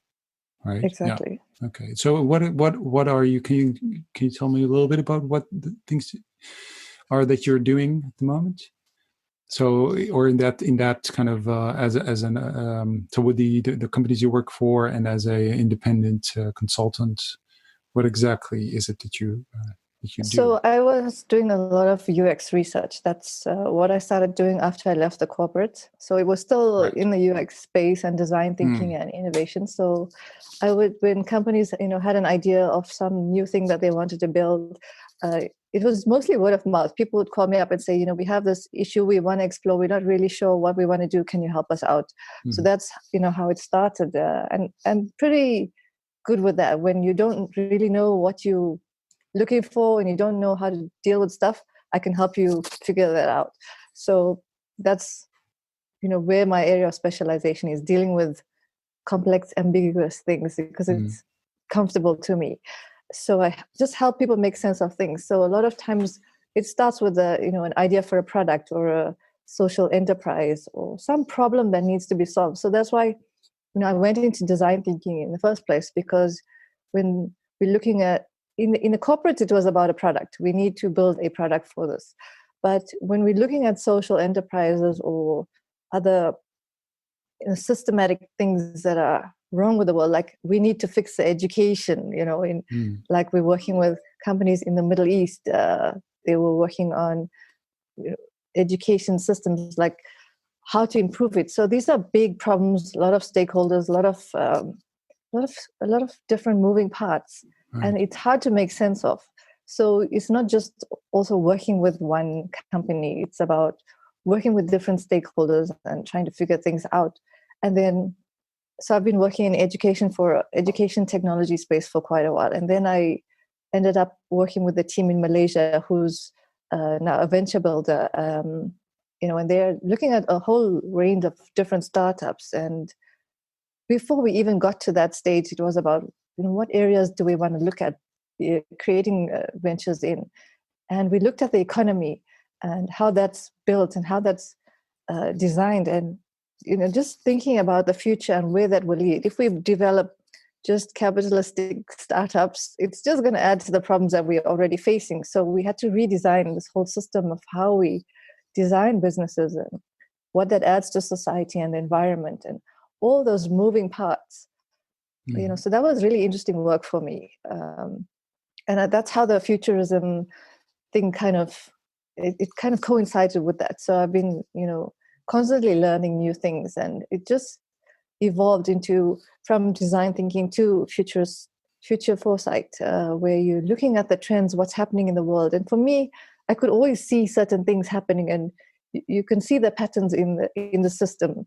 Speaker 1: Right.
Speaker 2: Exactly.
Speaker 1: Yeah. Okay. So what are you? Can you tell me a little bit about what the things are that you're doing at the moment? So, or in that kind of so with the companies you work for and as a independent consultant, what exactly is it that you do?
Speaker 2: So I was doing a lot of UX research. That's what I started doing after I left the corporate. So it was still in the UX space and design thinking and innovation. So when companies, had an idea of some new thing that they wanted to build, it was mostly word of mouth. People would call me up and say, we have this issue we want to explore. We're not really sure what we want to do. Can you help us out? So that's, how it started. And pretty good with that. When you don't really know what you looking for and you don't know how to deal with stuff, I can help you figure that out. So that's where my area of specialization is, dealing with complex, ambiguous things, because it's comfortable to me. So I just help people make sense of things. So a lot of times it starts with an idea for a product or a social enterprise or some problem that needs to be solved. So that's why I went into design thinking in the first place, because when we're looking at in the corporate, it was about a product. We need to build a product for this. But when we're looking at social enterprises or other systematic things that are wrong with the world, like we need to fix the education, like we're working with companies in the Middle East. They were working on education systems, like how to improve it. So these are big problems, a lot of stakeholders, a lot of different moving parts. And it's hard to make sense of. So it's not just also working with one company. It's about working with different stakeholders and trying to figure things out. And then, so I've been working in education technology space for quite a while. And then I ended up working with a team in Malaysia who's now a venture builder. And they're looking at a whole range of different startups. And before we even got to that stage, it was about what areas do we want to look at creating ventures in. And we looked at the economy and how that's built and how that's designed, and just thinking about the future and where that will lead. If we develop just capitalistic startups, it's just going to add to the problems that we're already facing. So we had to redesign this whole system of how we design businesses and what that adds to society and the environment and all those moving parts. So that was really interesting work for me. And that's how the futurism thing kind of coincided with that. So I've been, constantly learning new things, and it just evolved from design thinking to future foresight, where you're looking at the trends, what's happening in the world. And for me, I could always see certain things happening, and you can see the patterns in the system.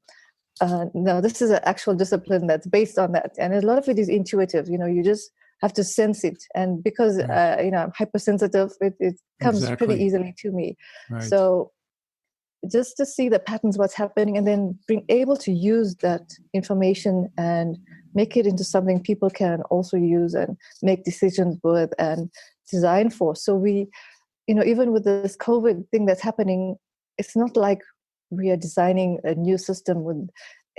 Speaker 2: Now, this is an actual discipline that's based on that, and a lot of it is intuitive. You just have to sense it, and because I'm hypersensitive, it comes pretty easily to me.
Speaker 1: Right.
Speaker 2: So just to see the patterns, what's happening, and then being able to use that information and make it into something people can also use and make decisions with and design for. So we, even with this COVID thing that's happening, it's not like we are designing a new system with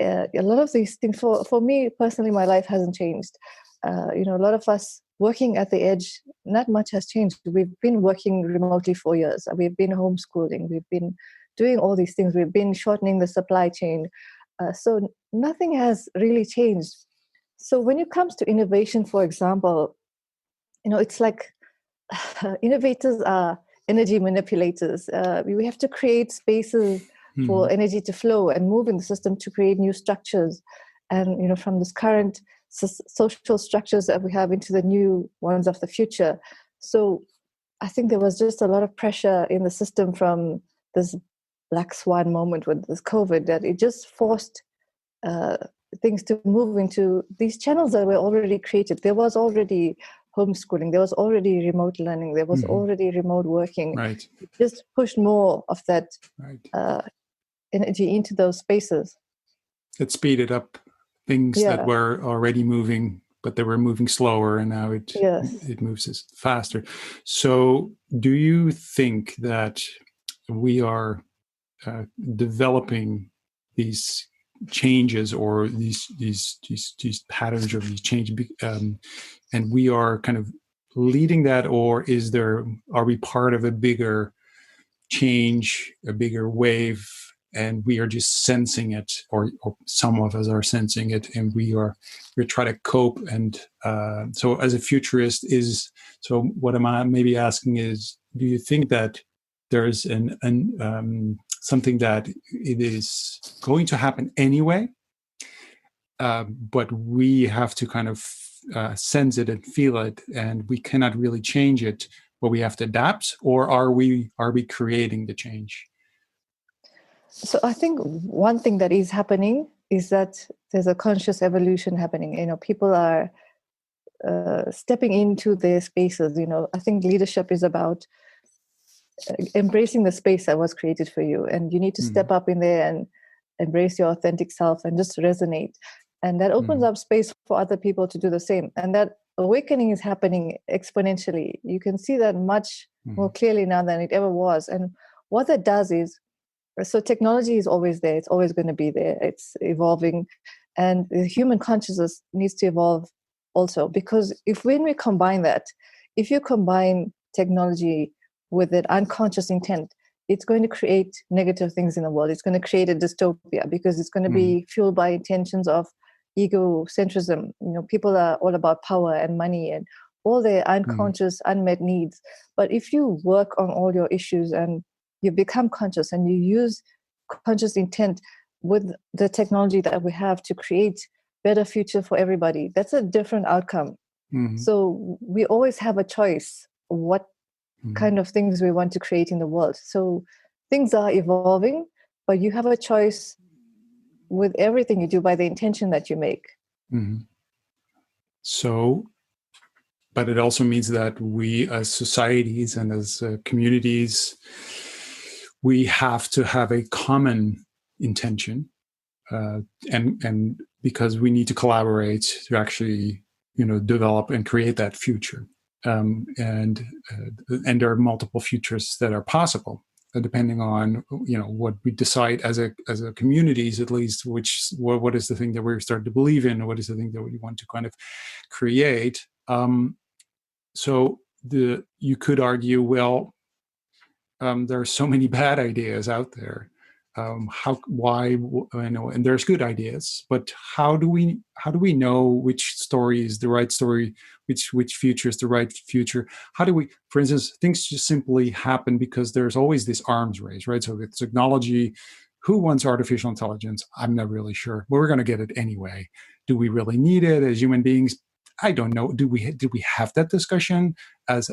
Speaker 2: a lot of these things. For me personally, my life hasn't changed. A lot of us working at the edge, not much has changed. We've been working remotely for years. We've been homeschooling. We've been doing all these things. We've been shortening the supply chain. So nothing has really changed. So when it comes to innovation, for example, it's like innovators are energy manipulators. We have to create spaces for energy to flow and move in the system to create new structures. And, from this current social structures that we have into the new ones of the future. So I think there was just a lot of pressure in the system from this black swan moment with this COVID, that it just forced things to move into these channels that were already created. There was already homeschooling, there was already remote learning, there was already remote working.
Speaker 1: Right.
Speaker 2: It just pushed more of that energy into those spaces.
Speaker 1: It speeded up things that were already moving, but they were moving slower, and now it moves faster. So do you think that we are developing these changes or these patterns of these changes, and we are kind of leading that, or are we part of a bigger change, a bigger wave, and we are just sensing it, or some of us are sensing it, and we're trying to cope? And so as a futurist so what I'm maybe asking is, do you think that there's something that it is going to happen anyway, but we have to kind of sense it and feel it, and we cannot really change it, but we have to adapt? Or are we creating the change?
Speaker 2: So I think one thing that is happening is that there's a conscious evolution happening. People are stepping into their spaces. I think leadership is about embracing the space that was created for you, and you need to step up in there and embrace your authentic self and just resonate, and that opens up space for other people to do the same. And that awakening is happening exponentially. You can see that much more clearly now than it ever was. And what that does is, so technology is always there, it's always going to be there, it's evolving, and the human consciousness needs to evolve also, because when we combine that, if you combine technology with an unconscious intent, it's going to create negative things in the world. It's going to create a dystopia, because it's going to be fueled by intentions of egocentrism. People are all about power and money and all their unconscious, unmet needs. But if you work on all your issues and you become conscious and you use conscious intent with the technology that we have to create better future for everybody, that's a different outcome. So we always have a choice what kind of things we want to create in the world. So things are evolving, but you have a choice with everything you do by the intention that you make.
Speaker 1: So, but it also means that we as societies and as communities, we have to have a common intention, and because we need to collaborate to actually, develop and create that future. And there are multiple futures that are possible, depending on what we decide as a communities, at least, what is the thing that we're starting to believe in, or what is the thing that we want to kind of create. So you could argue, well, there are so many bad ideas out there. And there's good ideas, but how do we know which story is the right story, which future is the right future? How do we, for instance, things just simply happen because there's always this arms race, right? So with technology, who wants artificial intelligence? I'm not really sure, but we're going to get it anyway. Do we really need it as human beings? I don't know. Did we have that discussion as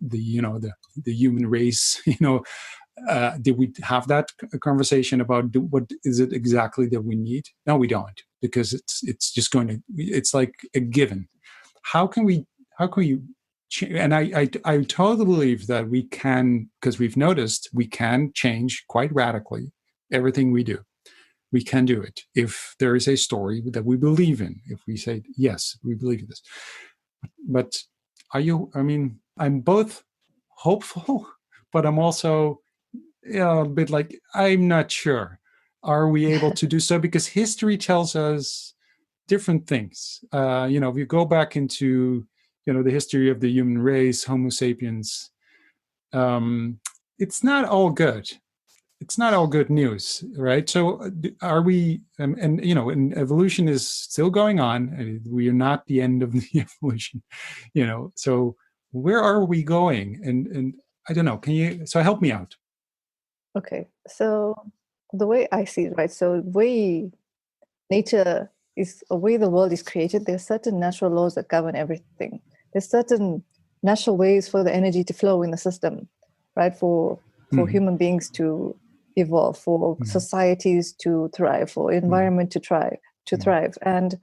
Speaker 1: the human race? Did we have that conversation about what is it exactly that we need? No, we don't, because it's just it's like a given. How can we and I totally believe that we can, because we've noticed we can change quite radically everything we do. We can do it if there is a story that we believe in. If we say, yes, we believe in this. But I'm both hopeful, but I'm also a bit like, I'm not sure. Are we able to do so? Because history tells us different things. If you go back into, the history of the human race, Homo sapiens, it's not all good. It's not all good news, right? So are we, and evolution is still going on. We are not the end of the evolution, so where are we going? And I don't know, so help me out.
Speaker 2: Okay, so the way I see it, right? So nature is a way the world is created. There's certain natural laws that govern everything. There's certain natural ways for the energy to flow in the system, right? For human beings to evolve, for societies to thrive, for environment to thrive. And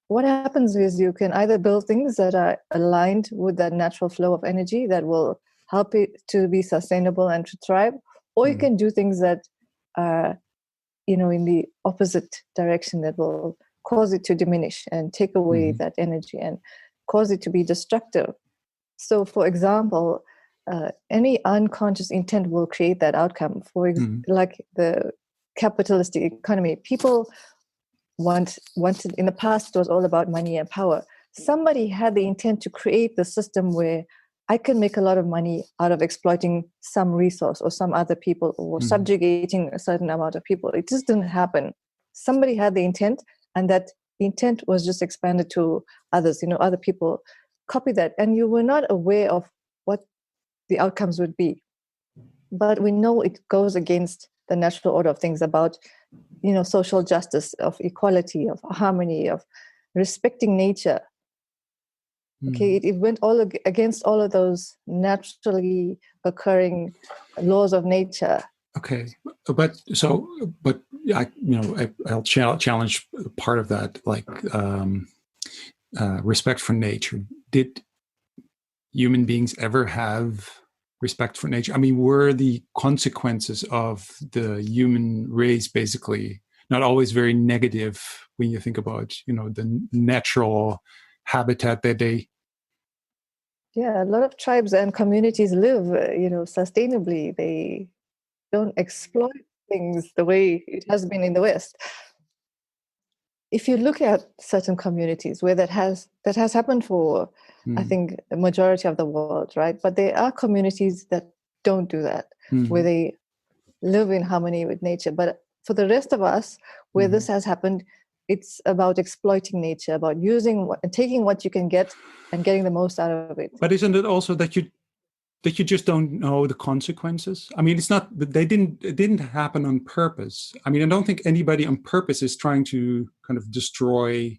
Speaker 2: what happens is you can either build things that are aligned with that natural flow of energy that will help it to be sustainable and to thrive, or you can do things that are, in the opposite direction, that will cause it to diminish and take away that energy and cause it to be destructive. So, for example, any unconscious intent will create that outcome. Like the capitalistic economy, people wanted in the past, it was all about money and power. Somebody had the intent to create the system where I can make a lot of money out of exploiting some resource or some other people, or subjugating a certain amount of people. It just didn't happen. Somebody had the intent, and that intent was just expanded to others. Other people copy that, and you were not aware of what the outcomes would be. But we know it goes against the natural order of things about, social justice, of equality, of harmony, of respecting nature. Okay, it went all against all of those naturally occurring laws of nature.
Speaker 1: Okay, but I'll challenge part of that, like respect for nature. Did human beings ever have respect for nature? I mean, were the consequences of the human race basically not always very negative when you think about, the natural habitat that they...
Speaker 2: Yeah, a lot of tribes and communities live, sustainably. They don't exploit things the way it has been in the West. If you look at certain communities where that has happened for, I think, the majority of the world, right? But there are communities that don't do that, where they live in harmony with nature. But for the rest of us, where this has happened, it's about exploiting nature, about using and taking what you can get and getting the most out of it.
Speaker 1: But isn't it also that you just don't know the consequences? I mean, it's not that it didn't happen on purpose. I mean, I don't think anybody on purpose is trying to kind of destroy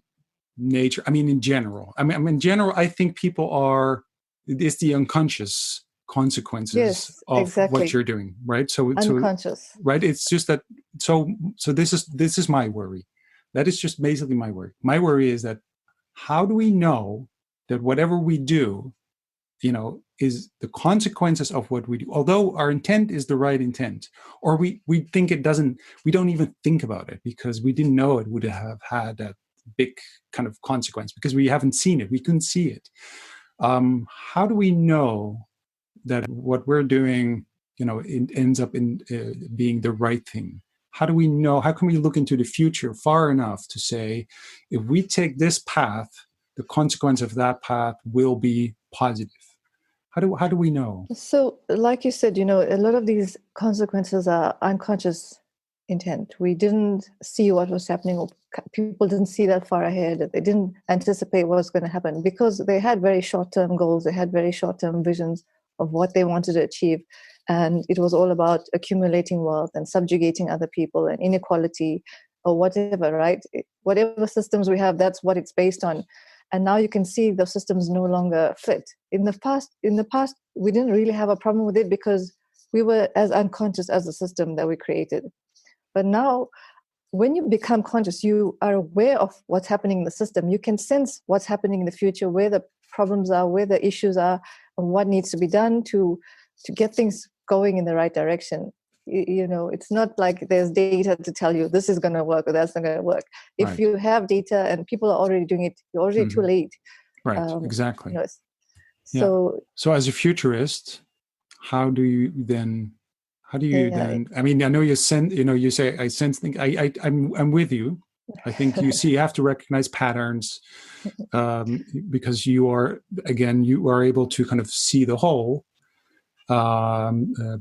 Speaker 1: nature. I mean, in general, I think people are, it's the unconscious consequences of
Speaker 2: exactly
Speaker 1: what you're doing, right? So
Speaker 2: unconscious,
Speaker 1: right? It's just that. So this is my worry. That is just basically my worry. My worry is that, how do we know that whatever we do, is the consequences of what we do, although our intent is the right intent, or we think it doesn't, we don't even think about it because we didn't know it would have had that big kind of consequence because we haven't seen it. We couldn't see it. How do we know that what we're doing, it ends up in being the right thing? How do we know? How can we look into the future far enough to say, if we take this path, the consequence of that path will be positive? How do we know?
Speaker 2: So, like you said, a lot of these consequences are unconscious intent. We didn't see what was happening. Or people didn't see that far ahead. They didn't anticipate what was going to happen because they had very short-term goals. They had very short-term visions of what they wanted to achieve. And it was all about accumulating wealth and subjugating other people and inequality or whatever, right? Whatever systems we have, that's what it's based on. And now you can see the systems no longer fit. In the past, we didn't really have a problem with it because we were as unconscious as the system that we created. But now, when you become conscious, you are aware of what's happening in the system. You can sense what's happening in the future, where the problems are, where the issues are, and what needs to be done to get things going in the right direction. It's not like there's data to tell you this is going to work or that's not going to work. If
Speaker 1: Right.
Speaker 2: you have data and people are already doing it, you're already too late.
Speaker 1: Right. Exactly.
Speaker 2: So
Speaker 1: as a futurist, how do you then? I mean, I know you say I sense things. I'm with you. I think you have to recognize patterns because you are able to kind of see the whole.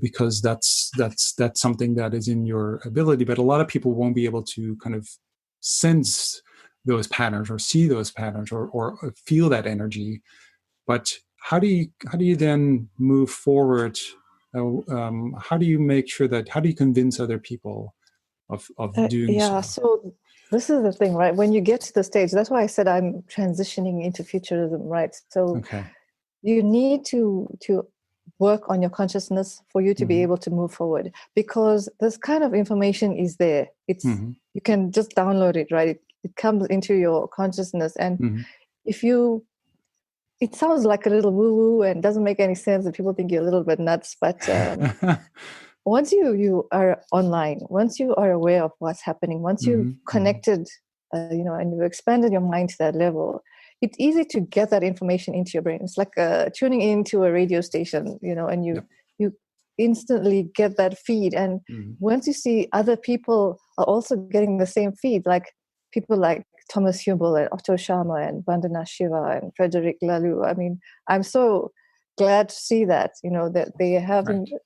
Speaker 1: Because that's something that is in your ability, but a lot of people won't be able to kind of sense those patterns or see those patterns or feel that energy. But how do you then move forward? How do you make sure that? How do you convince other people of doing so?
Speaker 2: So this is the thing, right? When you get to the stage, that's why I said I'm transitioning into futurism, right? So you need to work on your consciousness for you to be able to move forward, because this kind of information is there. It's you can just download it, right? It comes into your consciousness, and if you, it sounds like a little woo-woo and doesn't make any sense, and people think you're a little bit nuts, but once you are online, once you are aware of what's happening, once you've connected, and you've expanded your mind to that level, it's easy to get that information into your brain. It's like tuning into a radio station, and you instantly get that feed. And once you see other people are also getting the same feed, like people like Thomas Hubel and Otto Sharma and Vandana Shiva and Frederick Laloux. I mean, I'm so glad to see that, that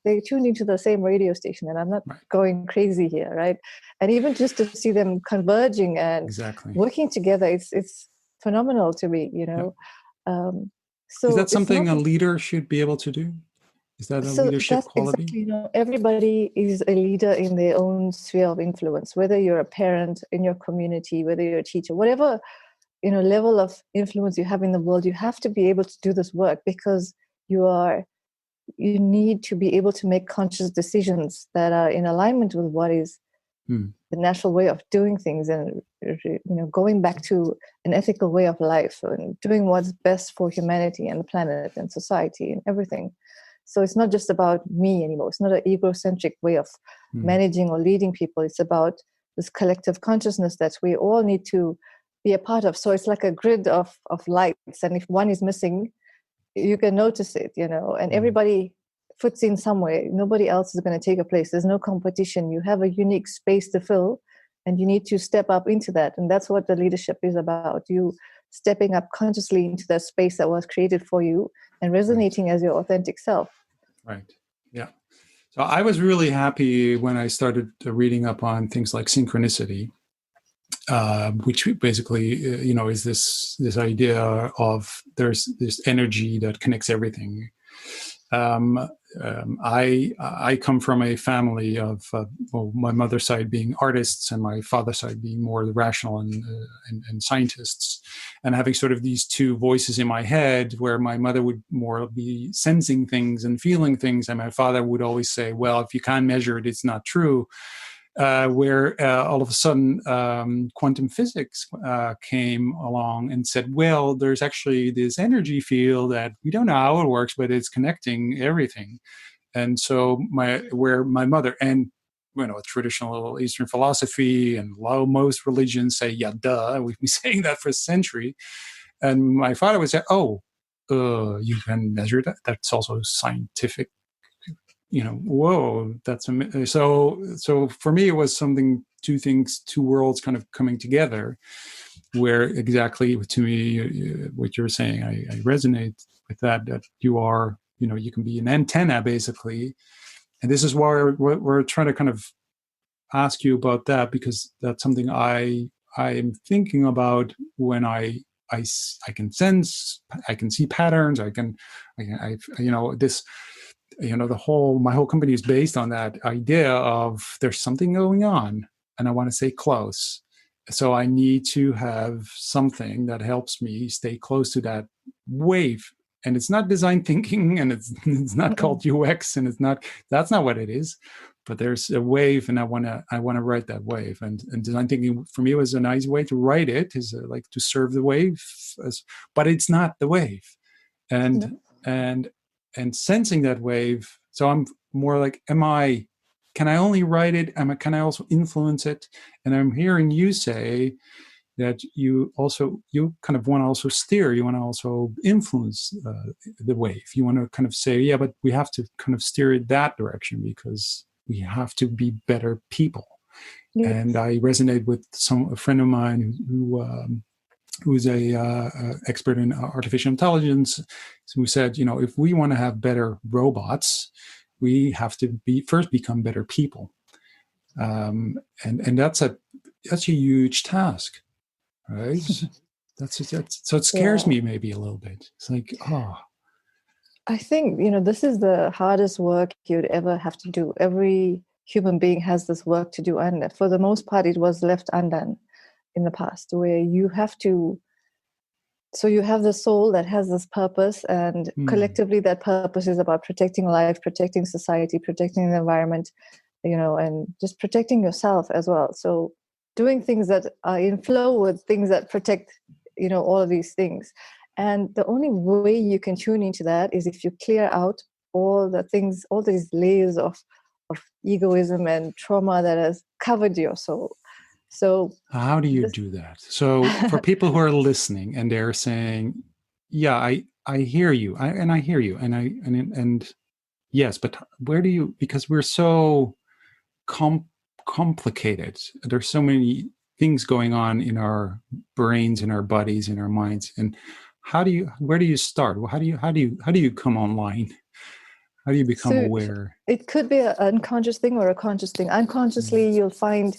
Speaker 2: they tuned into the same radio station, and I'm not going crazy here, right? And even just to see them converging and working together, it's phenomenal to me, So
Speaker 1: is that something a leader should be able to do? Is that a leadership quality?
Speaker 2: Exactly, everybody is a leader in their own sphere of influence, whether you're a parent in your community, whether you're a teacher, whatever, level of influence you have in the world, you have to be able to do this work, because you need to be able to make conscious decisions that are in alignment with what is the natural way of doing things, and going back to an ethical way of life and doing what's best for humanity and the planet and society and everything. So it's not just about me anymore. It's not an egocentric way of managing or leading people. It's about this collective consciousness that we all need to be a part of. So it's like a grid of lights, and if one is missing, you can notice it, and everybody fits in somewhere. Nobody else is going to take a place. There's no competition. You have a unique space to fill, and you need to step up into that. And that's what the leadership is about. You stepping up consciously into that space that was created for you and resonating as your authentic self.
Speaker 1: Right. Yeah. So I was really happy when I started reading up on things like synchronicity, which basically, is this idea of there's this energy that connects everything. I come from a family of my mother's side being artists and my father's side being more the rational and scientists, and having sort of these two voices in my head, where my mother would more be sensing things and feeling things, and my father would always say, well, if you can't measure it, it's not true. Where all of a sudden quantum physics came along and said, well, there's actually this energy field that we don't know how it works, but it's connecting everything. And so where my mother and traditional Eastern philosophy and most religions say, yeah, duh, we've been saying that for a century. And my father would say, you can measure that. That's also scientific. Whoa, that's amazing. So for me, it was two worlds kind of coming together, where exactly to me, what you're saying, I resonate with that you are, you can be an antenna basically. And this is why we're trying to kind of ask you about that, because that's something I am thinking about when I can sense, I can see patterns, I this, my whole company is based on that idea of there's something going on and I want to stay close. So I need to have something that helps me stay close to that wave. And it's not design thinking, and it's not called UX, and that's not what it is. But there's a wave, and I want to write that wave. And design thinking for me was a nice way to write it, is like to serve the wave, but it's not the wave. And sensing that wave. So I'm more like, can I only write it? Can I also influence it? And I'm hearing you say that you kind of want to also steer, you want to also influence the wave. You want to kind of say, yeah, but we have to kind of steer it that direction because we have to be better people. Yes. And I resonate with a friend of mine who's a expert in artificial intelligence, who said, if we want to have better robots, we have to first become better people. And that's a huge task. Right. So it scares me maybe a little bit. It's like,
Speaker 2: I think, this is the hardest work you'd ever have to do. Every human being has this work to do. And for the most part, it was left undone in the past, where you have to. So you have the soul that has this purpose, and collectively that purpose is about protecting life, protecting society, protecting the environment, and just protecting yourself as well. So doing things that are in flow with things that protect, all of these things. And the only way you can tune into that is if you clear out all the things, all these layers of egoism and trauma that has covered your soul. So
Speaker 1: how do you do that? So for people who are listening and they're saying, yeah, I hear you. I hear you. And yes, but where do you, because we're so complicated. There's so many things going on in our brains, in our bodies, in our minds. And where do you start? How do you come online? How do you become aware?
Speaker 2: It could be an unconscious thing or a conscious thing. Unconsciously, you'll find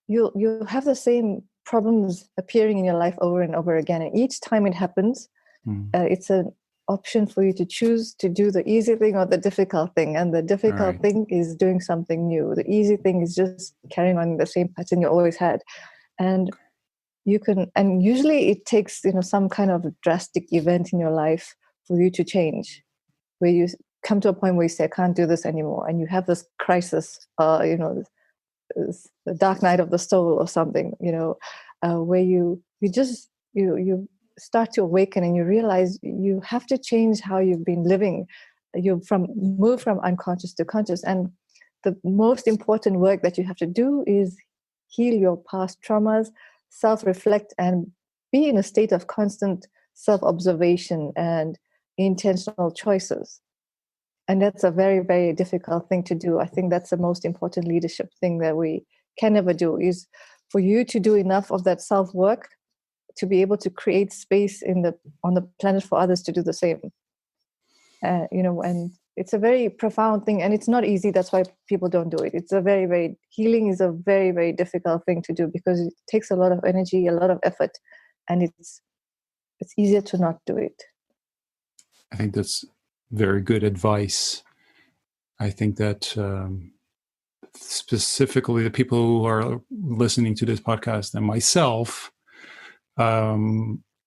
Speaker 2: you'll have the same problems appearing in your life over and over again. And each time it happens, it's an option for you to choose to do the easy thing or the difficult thing. And the difficult thing is doing something new. The easy thing is just carrying on the same pattern you always had. And usually it takes, some kind of drastic event in your life for you to change, where you come to a point where you say, I can't do this anymore. And you have this crisis, the dark night of the soul or something, where you start to awaken and you realize you have to change how you've been living. You move from unconscious to conscious. And the most important work that you have to do is heal your past traumas, self-reflect, and be in a state of constant self-observation and intentional choices. And that's a very, very difficult thing to do. I think that's the most important leadership thing that we can never do, is for you to do enough of that self-work to be able to create space on the planet for others to do the same. And it's a very profound thing, and it's not easy. That's why people don't do it. Healing is a very, very difficult thing to do because it takes a lot of energy, a lot of effort, and it's easier to not do it.
Speaker 1: I think that's very good advice. I think that specifically the people who are listening to this podcast and myself are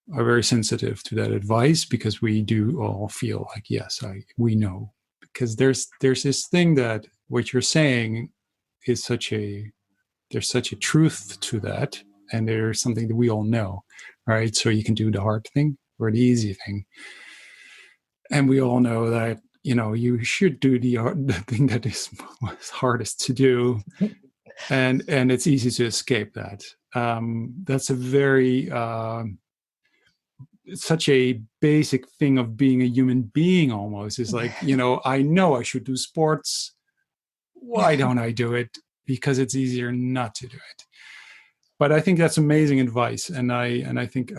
Speaker 1: very sensitive to that advice, because we do all feel like, yes, we know, because there's this thing that what you're saying is there's such a truth to that, and there's something that we all know, right? So you can do the hard thing or the easy thing. And we all know that, you should do the thing that is hardest to do. And it's easy to escape that. That's a very, such a basic thing of being a human being almost. Is like, I know I should do sports. Why don't I do it? Because it's easier not to do it. But I think that's amazing advice. And I think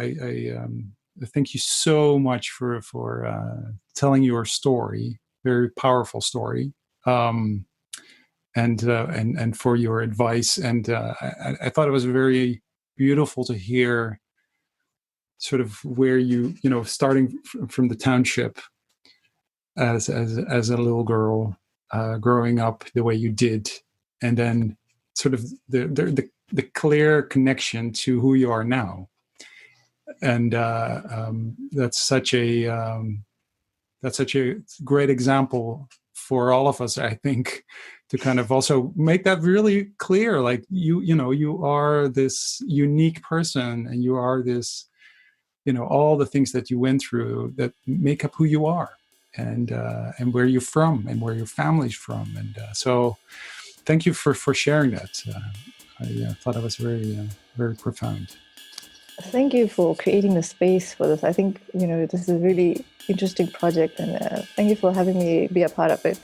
Speaker 1: thank you so much for telling your story, very powerful story, and for your advice. And I thought it was very beautiful to hear sort of where starting from the township as a little girl, growing up the way you did, and then sort of the clear connection to who you are now. And that's such a great example for all of us, I think, to kind of also make that really clear. Like you are this unique person, and you are this, all the things that you went through that make up who you are, and where you're from, and where your family's from. And so thank you for sharing that. I thought it was very, very profound.
Speaker 2: Thank you for creating the space for this. I think, this is a really interesting project, and thank you for having me be a part of it.